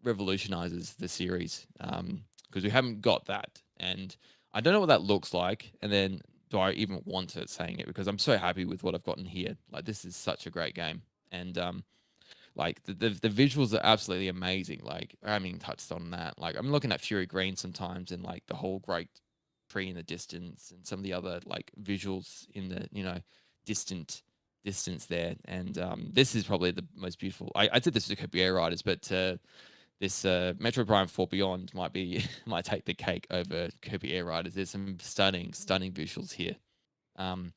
revolutionizes the series, because we haven't got that, and I don't know what that looks like. And then, do I even want it saying it? Because I'm so happy with what I've gotten here. Like this is such a great game, and like the visuals are absolutely amazing. Like I haven't even touched on that. Like I'm looking at Fury Green sometimes, and like the whole great tree in the distance, and some of the other like visuals in the distant distance there. And this is probably the most beautiful. I said this to Copier Riders, but this Metroid Prime 4 Beyond might be might take the cake over Kirby Air Riders. There's some stunning visuals here. And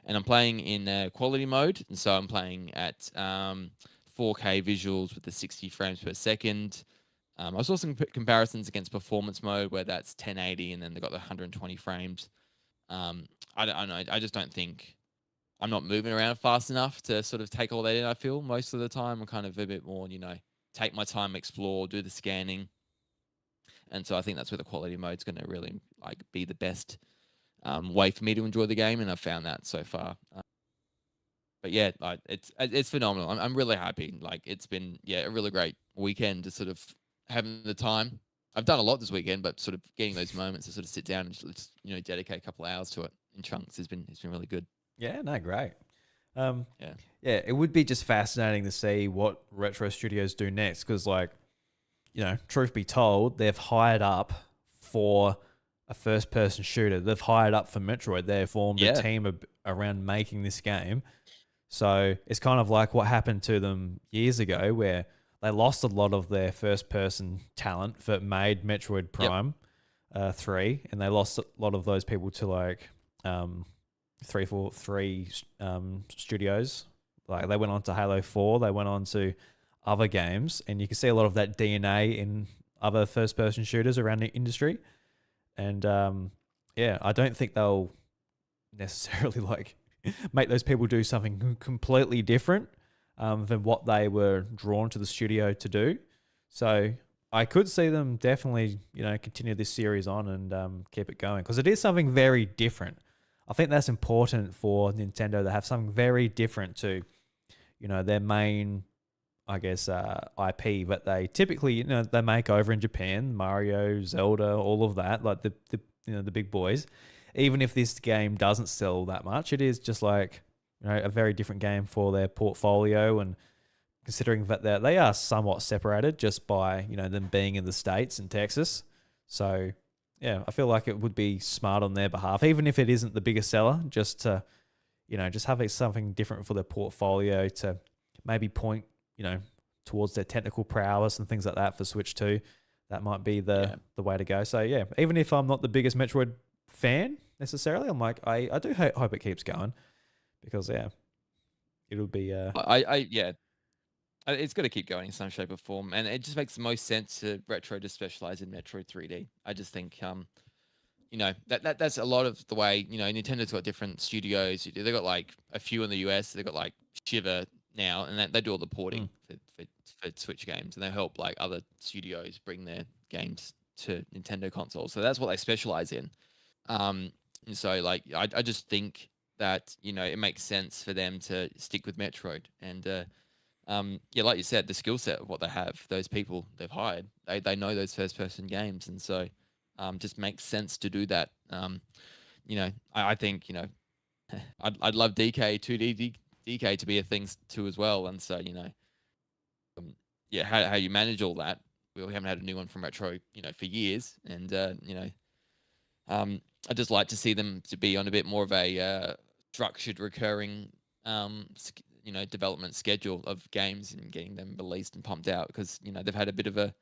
I'm playing in quality mode, and so I'm playing at 4K visuals with the 60 frames per second. I saw some comparisons against performance mode where that's 1080, and then they've got the 120 frames. I don't know. I just don't think I'm not moving around fast enough to sort of take all that in. I feel most of the time I'm kind of a bit more, take my time, explore, do the scanning. And so I think that's where the quality mode is going to really like be the best way for me to enjoy the game, and I've found that so far. But yeah, like it's phenomenal. I'm really happy. Like it's been a really great weekend to sort of having the time. I've done a lot this weekend, but sort of getting those moments to sort of sit down and just dedicate a couple of hours to it in chunks has been really good. Yeah, no, great. Um, Yeah. yeah, it would be just fascinating to see what Retro Studios do next because, like, truth be told, they've hired up for a first-person shooter. They've hired up for Metroid. They formed a Yeah. team around making this game. So it's kind of like what happened to them years ago, where they lost a lot of their first-person talent that made Metroid Yep. Prime 3, and they lost a lot of those people to like 343 studios. Like they went on to Halo 4, they went on to other games, and you can see a lot of that DNA in other first person shooters around the industry. And yeah, I don't think they'll necessarily like make those people do something completely different than what they were drawn to the studio to do. So I could see them definitely, continue this series on and keep it going because it is something very different. I think that's important for Nintendo to have something very different to, their main, I guess, IP. But they typically, they make over in Japan, Mario, Zelda, all of that, like the big boys. Even if this game doesn't sell that much, it is just like a very different game for their portfolio. And considering that they are somewhat separated just by them being in the States and Texas, so yeah, I feel like it would be smart on their behalf, even if it isn't the biggest seller, just to just have something different for their portfolio to maybe point towards their technical prowess and things like that for Switch 2. That might be the way to go. So yeah, even if I'm not the biggest Metroid fan necessarily, I'm like I do hope it keeps going because it'll be Yeah, it's got to keep going in some shape or form, and it just makes the most sense to Retro to specialize in Metroid 3D. I just think that's a lot of the way Nintendo's got different studios. They've got like a few in the US. They've got like Shiver now, and they do all the porting for Switch games, and they help like other studios bring their games to Nintendo consoles. So that's what they specialize in. And so like I just think that it makes sense for them to stick with Metroid. And yeah, like you said, the skill set of what they have, those people they've hired, they know those first person games, and so just makes sense to do that. I think I'd love DK 2D DK to be a thing too as well, and so um, yeah, how you manage all that. We haven't had a new one from Retro, for years, and I just like to see them to be on a bit more of a structured, recurring, development schedule of games and getting them released and pumped out because they've had a bit of a,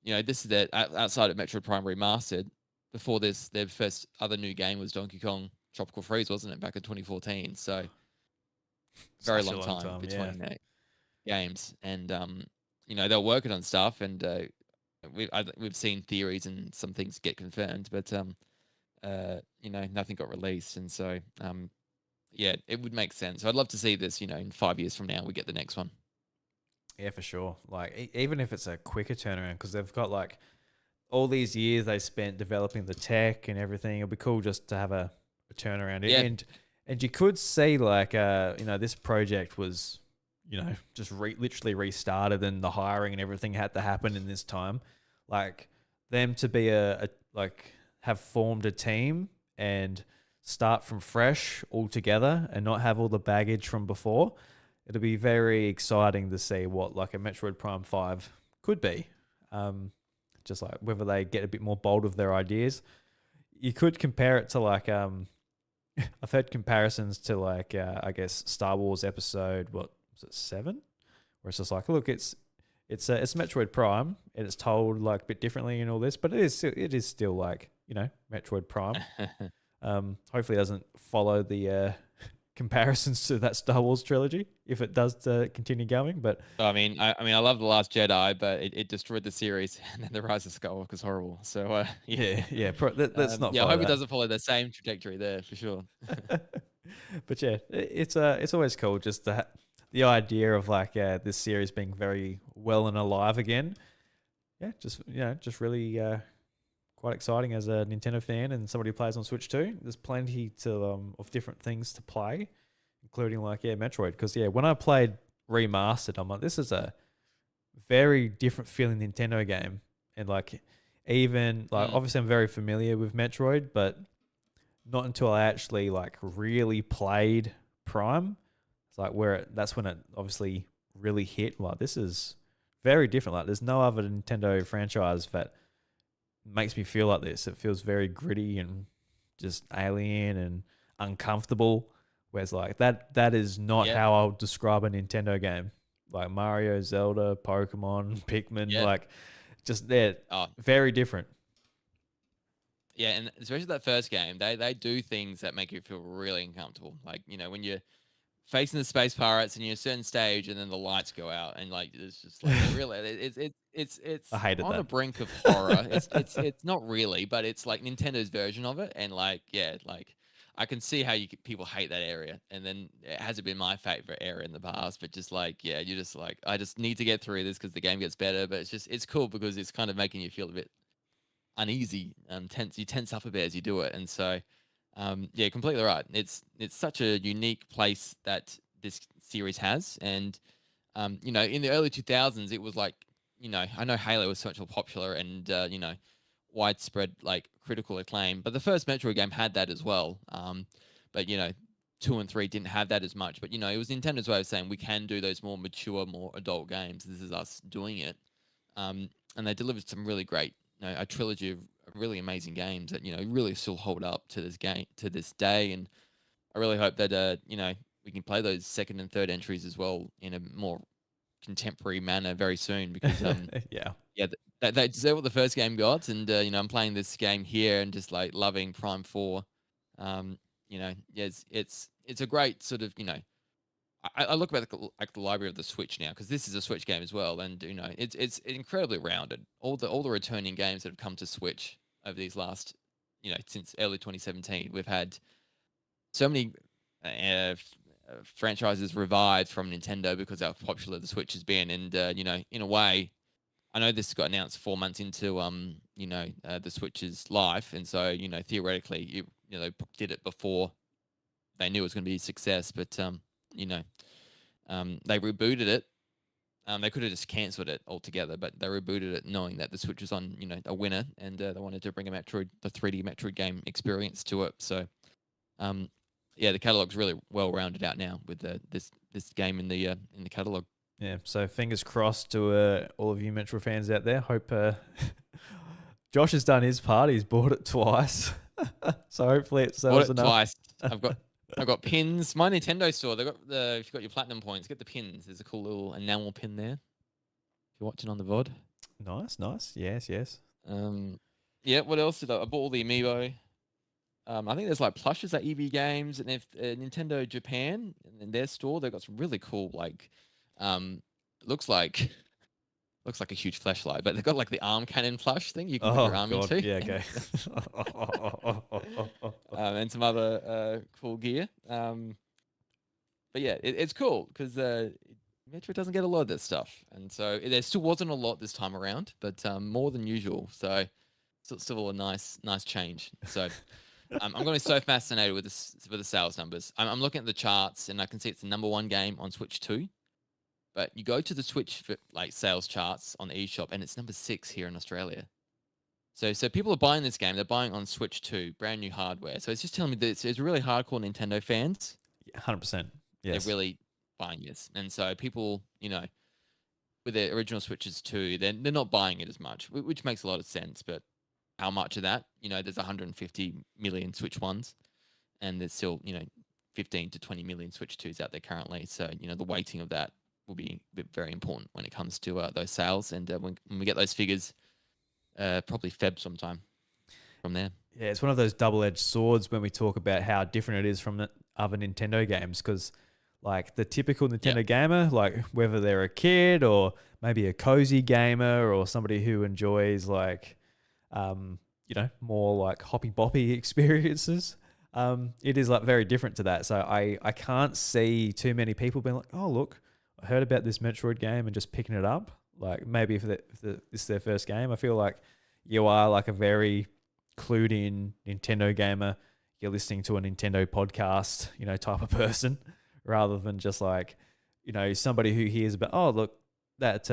this is their outside of Metroid Prime Remastered. Before this, their first other new game was Donkey Kong Tropical Freeze, wasn't it, back in 2014? So very Such a long long time time, yeah. between games, and they're working on stuff, and we've seen theories and some things get confirmed, but nothing got released, and so yeah, it would make sense. I'd love to see this, in 5 years from now, we get the next one. Yeah, for sure. Like even if it's a quicker turnaround, because they've got like all these years they spent developing the tech and everything. It'd be cool just to have a turnaround. Yeah, And you could see like this project was just literally restarted, and the hiring and everything had to happen in this time. Like them to be a like have formed a team and start from fresh all together and not have all the baggage from before. It'll be very exciting to see what like a Metroid Prime 5 could be. Just like whether they get a bit more bold with their ideas. You could compare it to like I've heard comparisons to like I guess Star Wars episode, what was it, 7? Where it's just like, look, it's Metroid Prime and it's told like a bit differently and all this, but it is still like Metroid Prime. Hopefully it doesn't follow the comparisons to that Star Wars trilogy if it does continue going. But I love The Last Jedi, but it destroyed the series, and then The Rise of Skywalker is horrible. So yeah, yeah, let's not yeah. I follow hope it that. doesn't follow the same trajectory there for sure. But yeah, it's always cool just the idea of like this series being very well and alive again. Yeah, just really quite exciting as a Nintendo fan and somebody who plays on Switch too. There's plenty of different things to play, including like Metroid. Because when I played Remastered, I'm like, this is a very different feeling Nintendo game, and like even like obviously I'm very familiar with Metroid, but not until I actually like really played Prime. It's like that's when it obviously really hit. Like this is very different. Like there's no other Nintendo franchise that makes me feel like this. It feels very gritty and just alien and uncomfortable. Whereas like that is not Yeah, how I'll describe a Nintendo game. Like Mario, Zelda, Pokemon, Pikmin, yeah. like just they're Oh, very different. yeah, and especially that first game, they do things that make you feel really uncomfortable. Like when you're facing the space pirates and you're a certain stage, and then the lights go out, and like it's just like really, I it's hated on the that. brink of horror. It's not really, but it's like Nintendo's version of it, and like yeah, like I can see how people hate that area, and then it hasn't been my favorite area in the past, but just like yeah, you're just like I just need to get through this because the game gets better, but it's cool because it's kind of making you feel a bit uneasy, tense. You tense up a bit as you do it, and so yeah, completely right. It's such a unique place that this series has, and in the early 2000s, it was like I know Halo was so much more popular and widespread like critical acclaim, but the first Metroid game had that as well. But 2 and 3 didn't have that as much. But it was Nintendo's way of saying we can do those more mature, more adult games. This is us doing it, and they delivered some really great, a trilogy of really amazing games that really still hold up to this day. And I really hope that we can play those second and third entries as well in a more contemporary manner very soon because Yeah. yeah, they deserve what the first game got, and I'm playing this game here and just like loving Prime 4. Yeah, it's a great sort of I look at like the library of the Switch now because this is a Switch game as well, and it's incredibly rounded. All the returning games that have come to Switch over these last since early 2017, we've had so many franchises revived from Nintendo because how popular the Switch has been, and in a way, I know this got announced 4 months into the Switch's life, and so theoretically, they did it before they knew it was going to be a success, but you know, they rebooted it. They could have just cancelled it altogether, but they rebooted it knowing that the Switch was on, a winner, and they wanted to bring the 3D Metroid game experience to it. So, yeah, the catalog's really well rounded out now with this game in the catalog. Yeah, so fingers crossed to all of you Metroid fans out there. Hope Josh has done his part. He's bought it twice, so hopefully it sells Bought it enough. twice. I've got pins. My Nintendo store, they got if you've got your platinum points, get the pins. There's a cool little enamel pin there. If you're watching on the VOD. Nice. Yes. Yeah. What else did I bought all the amiibo? I think there's like plushes at EB Games, and if Nintendo Japan in their store, they've got some really cool looks like a huge flashlight, but they've got like the arm cannon plush thing you can put your arm into. Yeah, okay. And some other cool gear. But yeah, it's cool because Metro doesn't get a lot of this stuff, and so there still wasn't a lot this time around, but more than usual. So still a nice change. So. I'm going to be so fascinated with the sales numbers. I'm looking at the charts, and I can see it's the number 1 game on Switch 2. But you go to the Switch sales charts on the eShop, and it's number 6 here in Australia. So people are buying this game. They're buying on Switch 2, brand new hardware. So it's just telling me that it's really hardcore Nintendo fans. 100%. Yes. They're really buying this, and so people, with their original Switches 2, they're not buying it as much, which makes a lot of sense, but. How much of that? There's 150 million Switch 1s, and there's still, 15 to 20 million Switch 2s out there currently. So, the weighting of that will be very important when it comes to those sales. And when we get those figures, probably Feb sometime from there. Yeah, it's one of those double-edged swords when we talk about how different it is from the other Nintendo games, because like the typical Nintendo gamer, like whether they're a kid or maybe a cozy gamer or somebody who enjoys like more like hoppy boppy experiences. It is like very different to that. So I can't see too many people being like, oh, look, I heard about this Metroid game and just picking it up. Like maybe if this is their first game, I feel like you are like a very clued in Nintendo gamer. You're listening to a Nintendo podcast, type of person rather than just like, somebody who hears about, oh, look, that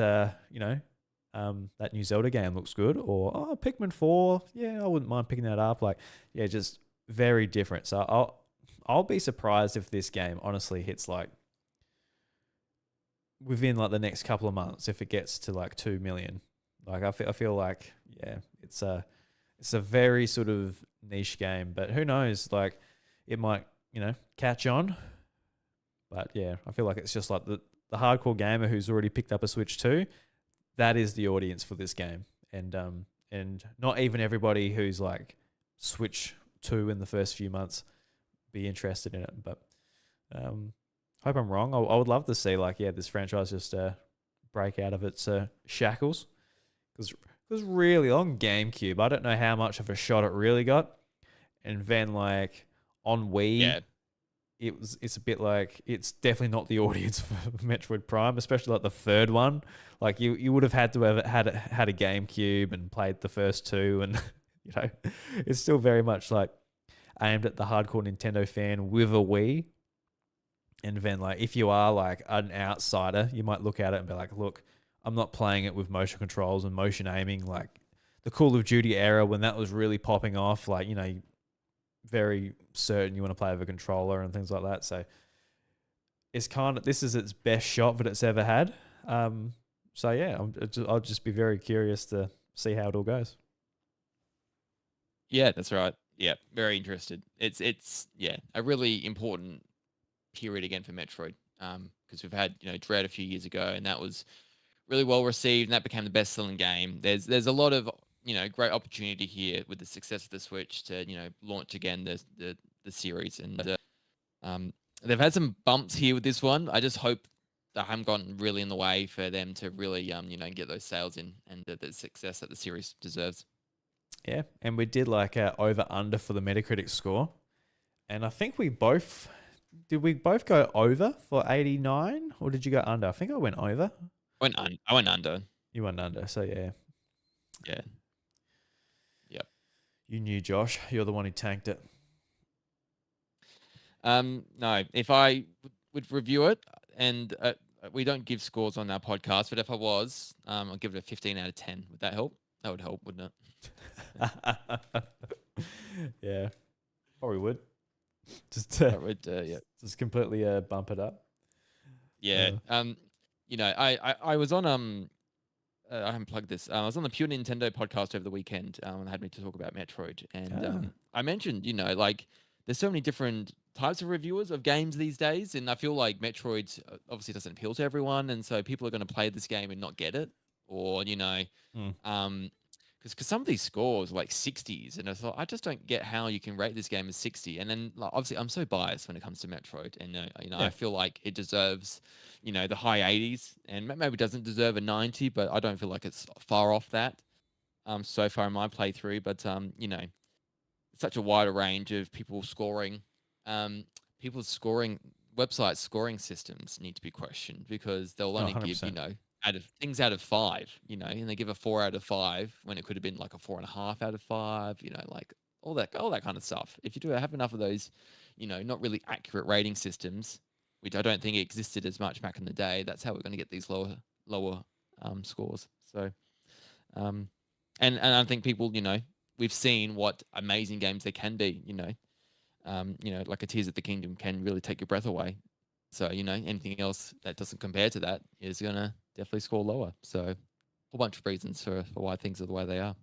new Zelda game looks good, or Pikmin 4, yeah, I wouldn't mind picking that up. Like, yeah, just very different. So I'll be surprised if this game honestly hits like within like the next couple of months if it gets to like 2 million. Like I feel like it's a very sort of niche game, but who knows? Like it might catch on. But yeah, I feel like it's just like the hardcore gamer who's already picked up a Switch 2. That is the audience for this game, and not even everybody who's like Switch 2 in the first few months be interested in it. But hope I'm wrong. I would love to see this franchise just break out of its shackles, because really on GameCube, I don't know how much of a shot it really got, and then like on Wii. Yeah. It's a bit like it's definitely not the audience for Metroid Prime, especially like the third one. Like you would have had to have had a GameCube and played the first two, and it's still very much like aimed at the hardcore Nintendo fan with a Wii. And then like if you are like an outsider, you might look at it and be like, look, I'm not playing it with motion controls and motion aiming like the Call of Duty era when that was really popping off. Like very certain you want to play with a controller and things like that. So it's this is its best shot that it's ever had. So yeah, I'll just be very curious to see how it all goes. Yeah, that's right. Yeah, very interested. It's a really important period again for Metroid. Because we've had Dread a few years ago, and that was really well received, and that became the best selling game. There's a lot of great opportunity here with the success of the Switch to launch again the series, and they've had some bumps here with this one. I just hope they haven't gotten really in the way for them to really get those sales in and the success that the series deserves. Yeah, and we did like a over under for the Metacritic score, and I think we both go over for 89, or did you go under? I think I went over. I went under. You went under. So yeah, Yeah. Yep. you knew, Josh. You're the one who tanked it. No, if I would review it, and we don't give scores on our podcast, but if I was, I'll give it a 15 out of 10. Would that help? That would help, wouldn't it? Yeah, probably would. Just That would, yeah. just completely bump it up. Yeah. I was on I haven't plugged this. I was on the Pure Nintendo podcast over the weekend, and they had me to talk about Metroid, and I mentioned, like there's so many different types of reviewers of games these days, and I feel like Metroid obviously doesn't appeal to everyone, and so people are going to play this game and not get it, or because some of these scores are like 60s, and I thought I just don't get how you can rate this game as 60. And then like, obviously I'm so biased when it comes to Metroid, and I feel like it deserves the high 80s, and maybe doesn't deserve a 90, but I don't feel like it's far off that so far in my playthrough. But such a wider range of people scoring. People's scoring website scoring systems need to be questioned, because they'll only give 100%. out of 5, and they give a 4 out of 5 when it could have been like a 4.5 out of 5, like all that kind of stuff. If you do have enough of those, not really accurate rating systems, which I don't think existed as much back in the day, that's how we're going to get these lower scores. So, and I think people, we've seen what amazing games they can be, like a Tears of the Kingdom can really take your breath away. So, anything else that doesn't compare to that is going to definitely score lower. So, a whole bunch of reasons for why things are the way they are.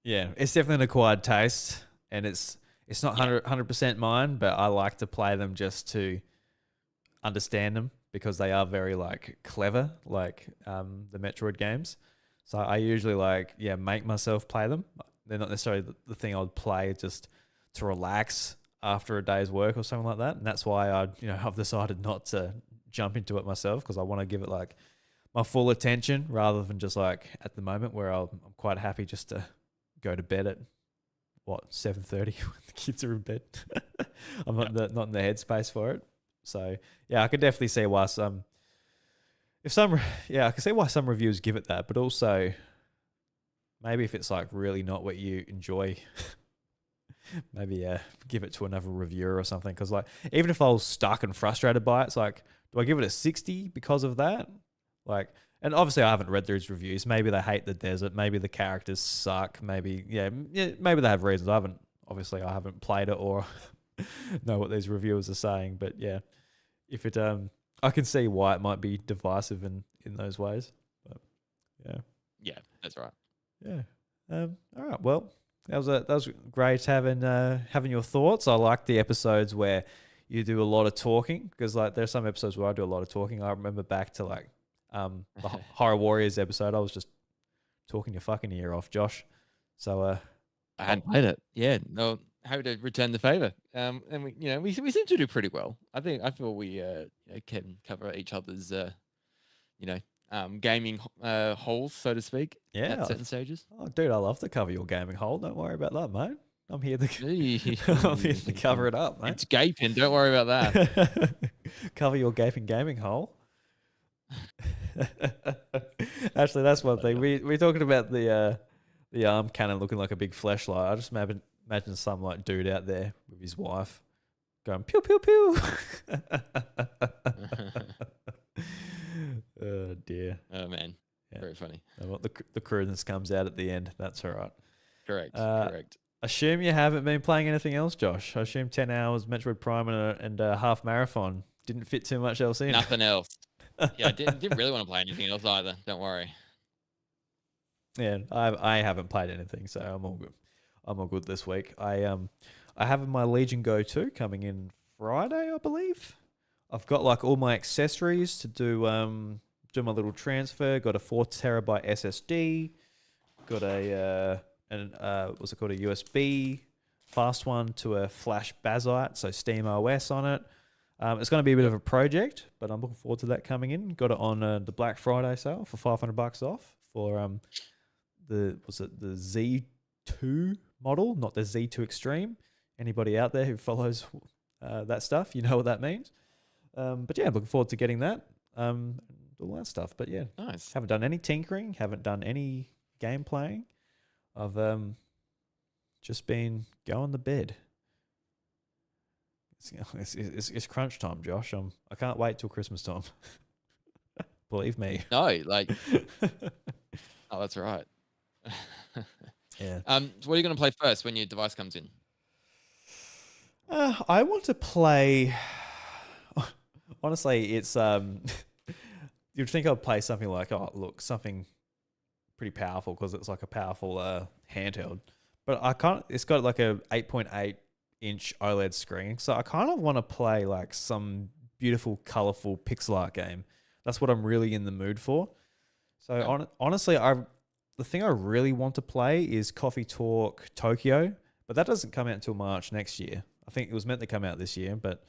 Yeah, it's definitely an acquired taste, and it's not 100% mine, but I like to play them just to understand them, because they are very like clever, like the Metroid games. So I usually make myself play them. They're not necessarily the thing I would play just to relax after a day's work or something like that. And that's why I've decided not to jump into it myself, because I want to give it like my full attention, rather than just like at the moment where I'm quite happy just to go to bed at 7:30 when the kids are in bed. I'm not in the headspace for it. So yeah, I could definitely see why I can see why some reviews give it that, but also maybe if it's like really not what you enjoy, maybe give it to another reviewer or something. Because like, even if I was stuck and frustrated by it, it's like, do I give it a 60 because of that? Like, and obviously I haven't read those reviews. Maybe they hate the desert. Maybe the characters suck. Maybe maybe they have reasons. I haven't played it or know what these reviewers are saying. But yeah, if it I can see why it might be divisive in those ways. But Yeah, that's right. yeah. All right. Well, that was great having your thoughts. I like the episodes where you do a lot of talking, because like there's some episodes where I do a lot of talking. I remember back to like the Horror Warriors episode. I was just talking your fucking ear off, Josh. So I hadn't played it. Yeah, no, happy to return the favor. And we seem to do pretty well. I feel we can cover each other's gaming holes, so to speak. Yeah. At certain stages. Oh, dude, I love to cover your gaming hole. Don't worry about that, mate. I'm here to I'm here to cover it up, mate. It's gaping. Don't worry about that. Cover your gaping gaming hole. Actually, that's one thing. We're talking about the arm cannon looking like a big flashlight. I just imagine some like dude out there with his wife going pew pew pew. Oh dear. Oh man, very funny. Well, the crudence comes out at the end. That's all right. Correct. Correct. Assume you haven't been playing anything else, Josh. I assume 10 hours Metroid Prime and a half marathon didn't fit too much else in. Nothing else. Yeah, I didn't really want to play anything else either. Don't worry. Yeah, I haven't played anything, so I'm all good. I'm all good this week. I have my Legion Go 2 coming in Friday, I believe. I've got like all my accessories to do my little transfer. Got a 4 terabyte SSD. Got a what's it called, a USB fast one to a Flash Bazite, so Steam OS on it. It's going to be a bit of a project, but I'm looking forward to that coming in. Got it on the Black Friday sale for $500 off for the Z2 model, not the Z2 Extreme. Anybody out there who follows that stuff, you know what that means. But yeah, I'm looking forward to getting that. all that stuff. But yeah, Nice. haven't done any tinkering, haven't done any game playing. I've just been going to bed. It's crunch time, Josh. I can't wait till Christmas time. Believe me. No, like, oh, that's right. Yeah. So what are you going to play first when your device comes in? I want to play. Honestly, it's you'd think I'd play something like, oh, look, something pretty powerful because it's like a powerful handheld. But I can't. It's got like a 8.8-inch OLED screen, so I kind of want to play like some beautiful, colorful pixel art game. That's what I'm really in the mood for. So Okay. honestly, the thing I really want to play is Coffee Talk Tokyo, but that doesn't come out until March next year. I think it was meant to come out this year, but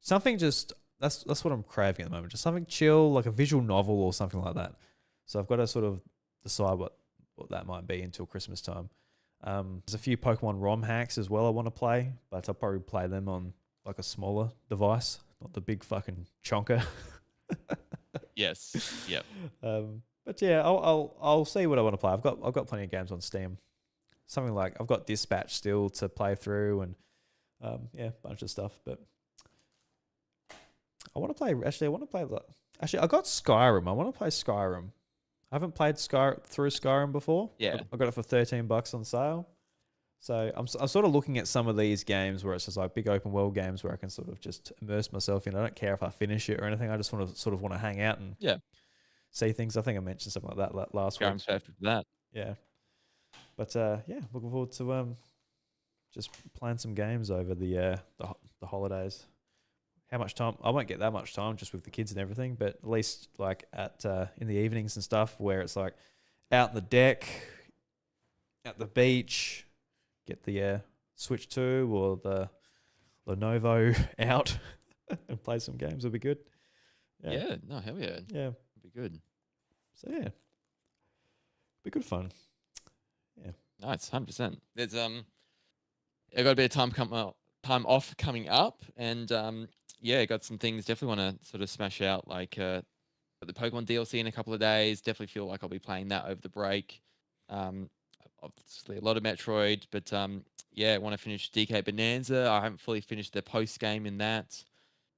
something just that's what I'm craving at the moment. Just something chill, like a visual novel or something like that. So I've got to sort of decide what that might be until Christmas time. There's a few Pokemon ROM hacks as well I want to play, but I'll probably play them on like a smaller device, not the big fucking chonker. Yes. Yep. But yeah, I'll see what I want to play. I've got plenty of games on Steam. Something like I've got Dispatch still to play through, and yeah, a bunch of stuff. But I want to play. Actually, I got Skyrim. I want to play Skyrim. I haven't played through Skyrim before. Yeah. I got it for $13 on sale. So I'm sort of looking at some of these games where it's just like big open world games where I can sort of just immerse myself in. I don't care if I finish it or anything. I just want to hang out and see things. I think I mentioned something like that last week. Skyrim's perfect for that. Yeah. But yeah, looking forward to just playing some games over the holidays. How much time? I won't get that much time just with the kids and everything, but at least like at in the evenings and stuff where it's like out in the deck, at the beach, get the Switch 2 or the Lenovo out and play some games will be good. Yeah. No, hell yeah. Yeah. It'd be good. So yeah. Be good fun. Yeah. Nice, 100%. There's I got a bit of time off coming up, and yeah, got some things definitely want to sort of smash out, like the Pokemon DLC in a couple of days. Definitely feel like I'll be playing that over the break. Obviously a lot of Metroid, but yeah, I want to finish DK Bonanza. I haven't fully finished the post game in that.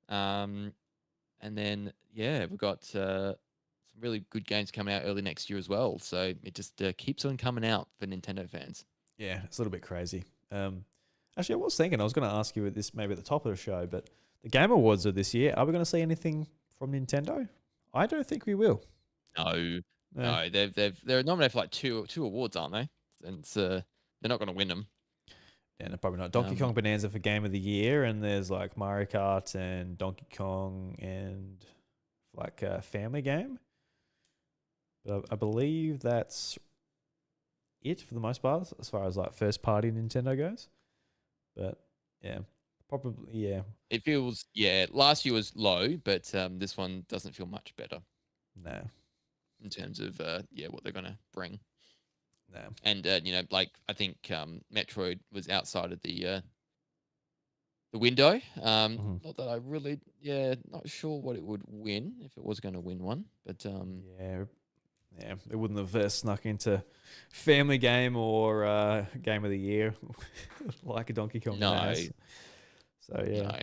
And then yeah, we've got some really good games coming out early next year as well. So it just keeps on coming out for Nintendo fans. Yeah, it's a little bit crazy. Actually, I was thinking I was going to ask you this maybe at the top of the show, but the Game Awards of this year, are we going to see anything from Nintendo? I don't think we will. No, they're nominated for like two awards, aren't they? And they're not going to win them. Yeah, no, probably not. Donkey Kong Bonanza for Game of the Year, and there's like Mario Kart and Donkey Kong and like a family game. But I believe that's it for the most part as far as like first party Nintendo goes. But yeah, probably yeah. It feels last year was low, but this one doesn't feel much better. No. In terms of what they're gonna bring. No. And like I think Metroid was outside of the window. Not that I really not sure what it would win if it was going to win one, but yeah, it wouldn't have snuck into family game or game of the year like a Donkey Kong. No. Has. So yeah, no.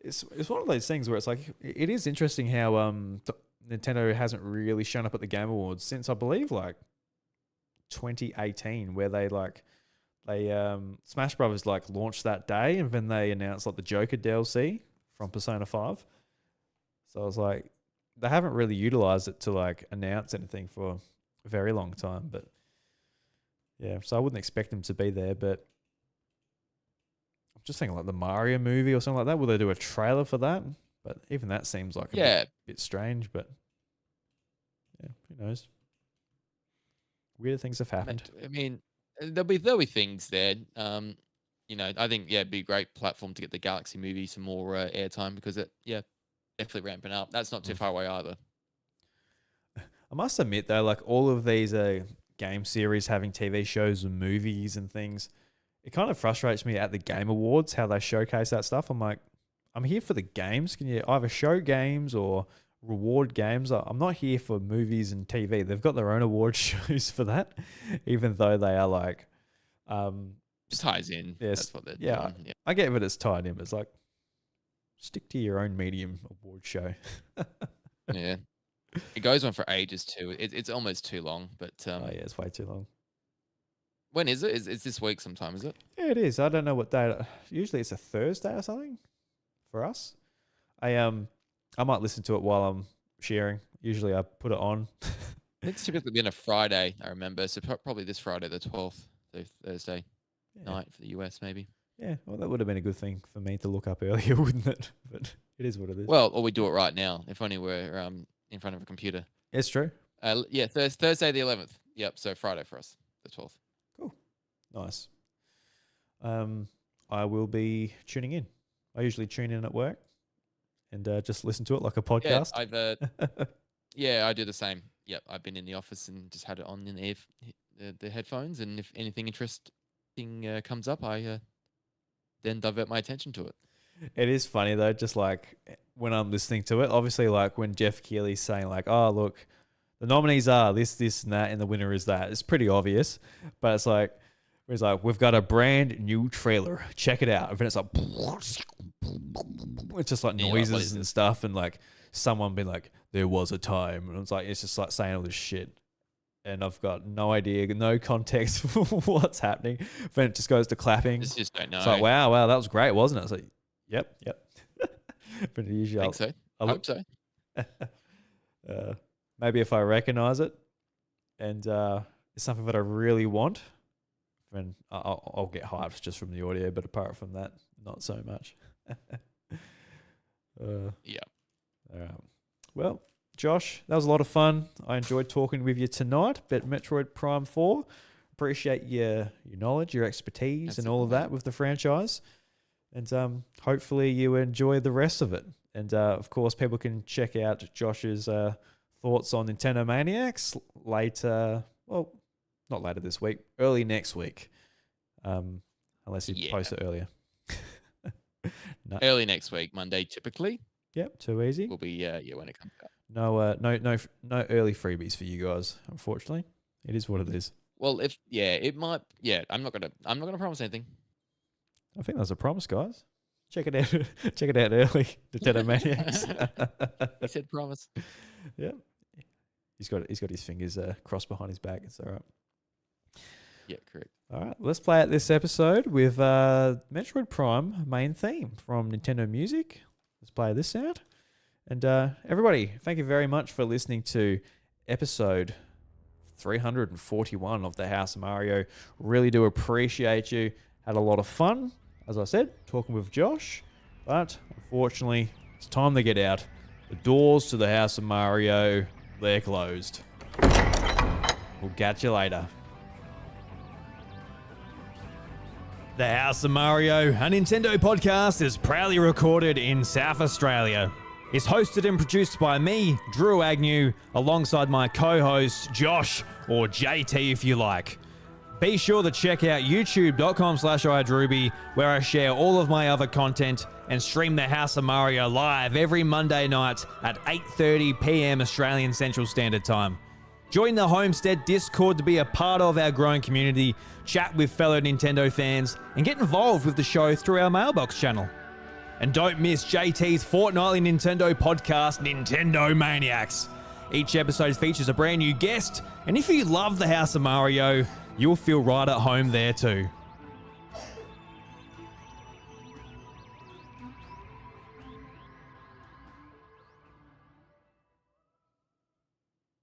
It's one of those things where it's like it is interesting how Nintendo hasn't really shown up at the Game Awards since I believe like 2018, where they Smash Brothers like launched that day, and then they announced like the Joker DLC from Persona 5. So I was like, they haven't really utilized it to like announce anything for a very long time, but yeah, so I wouldn't expect them to be there. But I'm just thinking like the Mario movie or something like that. Will they do a trailer for that? But even that seems like a bit strange. But yeah, who knows? Weird things have happened. I mean, there'll be things there. I think it'd be a great platform to get the Galaxy movie some more airtime, because it definitely ramping up. That's not too far away either. I must admit though, like all of these game series having TV shows and movies and things, it kind of frustrates me at the Game Awards how they showcase that stuff. I'm like, I'm here for the games. Can you either show games or reward games. I'm not here for movies and TV. They've got their own award shows for that, even though they are like, It ties in. yes, That's what they're yeah, doing. Yeah. I get that it's tied in, but it's like, stick to your own medium award show. Yeah. It goes on for ages too. It's almost too long, but Oh yeah, it's way too long. when is it? It's this week sometime, is it? Yeah, it is. I don't know what day. Usually it's a Thursday or something for us. I might listen to it while I'm sharing. Usually I put it on. It's typically been a Friday, I remember. So probably this Friday, the 12th, so Thursday night for the US, maybe. Yeah, well, that would have been a good thing for me to look up earlier, wouldn't it? But it is what it is. Well, or we do it right now, if only we're in front of a computer. It's true. Yeah, Thursday the 11th. Yep, so Friday for us, the 12th. Cool. Nice. I will be tuning in. I usually tune in at work and just listen to it like a podcast. Yeah, I do the same. Yep, I've been in the office and just had it on in the headphones, and if anything interesting comes up, I then divert my attention to it. It is funny though, just like when I'm listening to it, obviously like when Jeff Keighley's saying like, oh, look, the nominees are this, and that, and the winner is that. It's pretty obvious, but it's like, he's like, we've got a brand new trailer. Check it out. And then it's like, it's just like noises and stuff. And like someone being like, there was a time. And it's like, it's just like saying all this shit. And I've got no idea, no context for what's happening. Then it just goes to clapping. Just don't know. It's like, wow, that was great, wasn't it? It's like, yep. But usually I think so. I hope so. Maybe if I recognize it and it's something that I really want, then I'll get hyped just from the audio. But apart from that, not so much. Yeah. All right. Well, Josh, that was a lot of fun. I enjoyed talking with you tonight about Metroid Prime 4. Appreciate your knowledge, your expertise, and all of that with the franchise. And hopefully you enjoy the rest of it. And of course, people can check out Josh's thoughts on Nintendo Maniacs later. Well, not later this week, early next week. Unless you post it earlier. No. Early next week, Monday typically. Yep, too easy. Will be when it comes out. No early freebies for you guys, unfortunately. It is what it is. Well, it might. Yeah, I'm not gonna promise anything. I think that's a promise, guys. Check it out. Check it out early. Nintendo Maniacs. He said promise. Yeah. He's got his fingers crossed behind his back. It's all right. Yeah, correct. All right, let's play out this episode with Metroid Prime main theme from Nintendo Music. Let's play this out. And everybody, thank you very much for listening to episode 341 of the House of Mario. Really do appreciate you. Had a lot of fun, as I said, talking with Josh. But unfortunately, it's time to get out. The doors to the House of Mario, they're closed. We'll catch you later. The House of Mario, a Nintendo podcast, is proudly recorded in South Australia. It's hosted and produced by me, Drew Agnew, alongside my co-host, Josh, or JT if you like. Be sure to check out youtube.com/iDrewby, where I share all of my other content and stream the House of Mario live every Monday night at 8:30 p.m. Australian Central Standard Time. Join the Homestead Discord to be a part of our growing community, chat with fellow Nintendo fans, and get involved with the show through our mailbox channel. And don't miss JT's fortnightly Nintendo podcast, Nintendo Maniacs. Each episode features a brand new guest, and if you love the House of Mario, you'll feel right at home there too.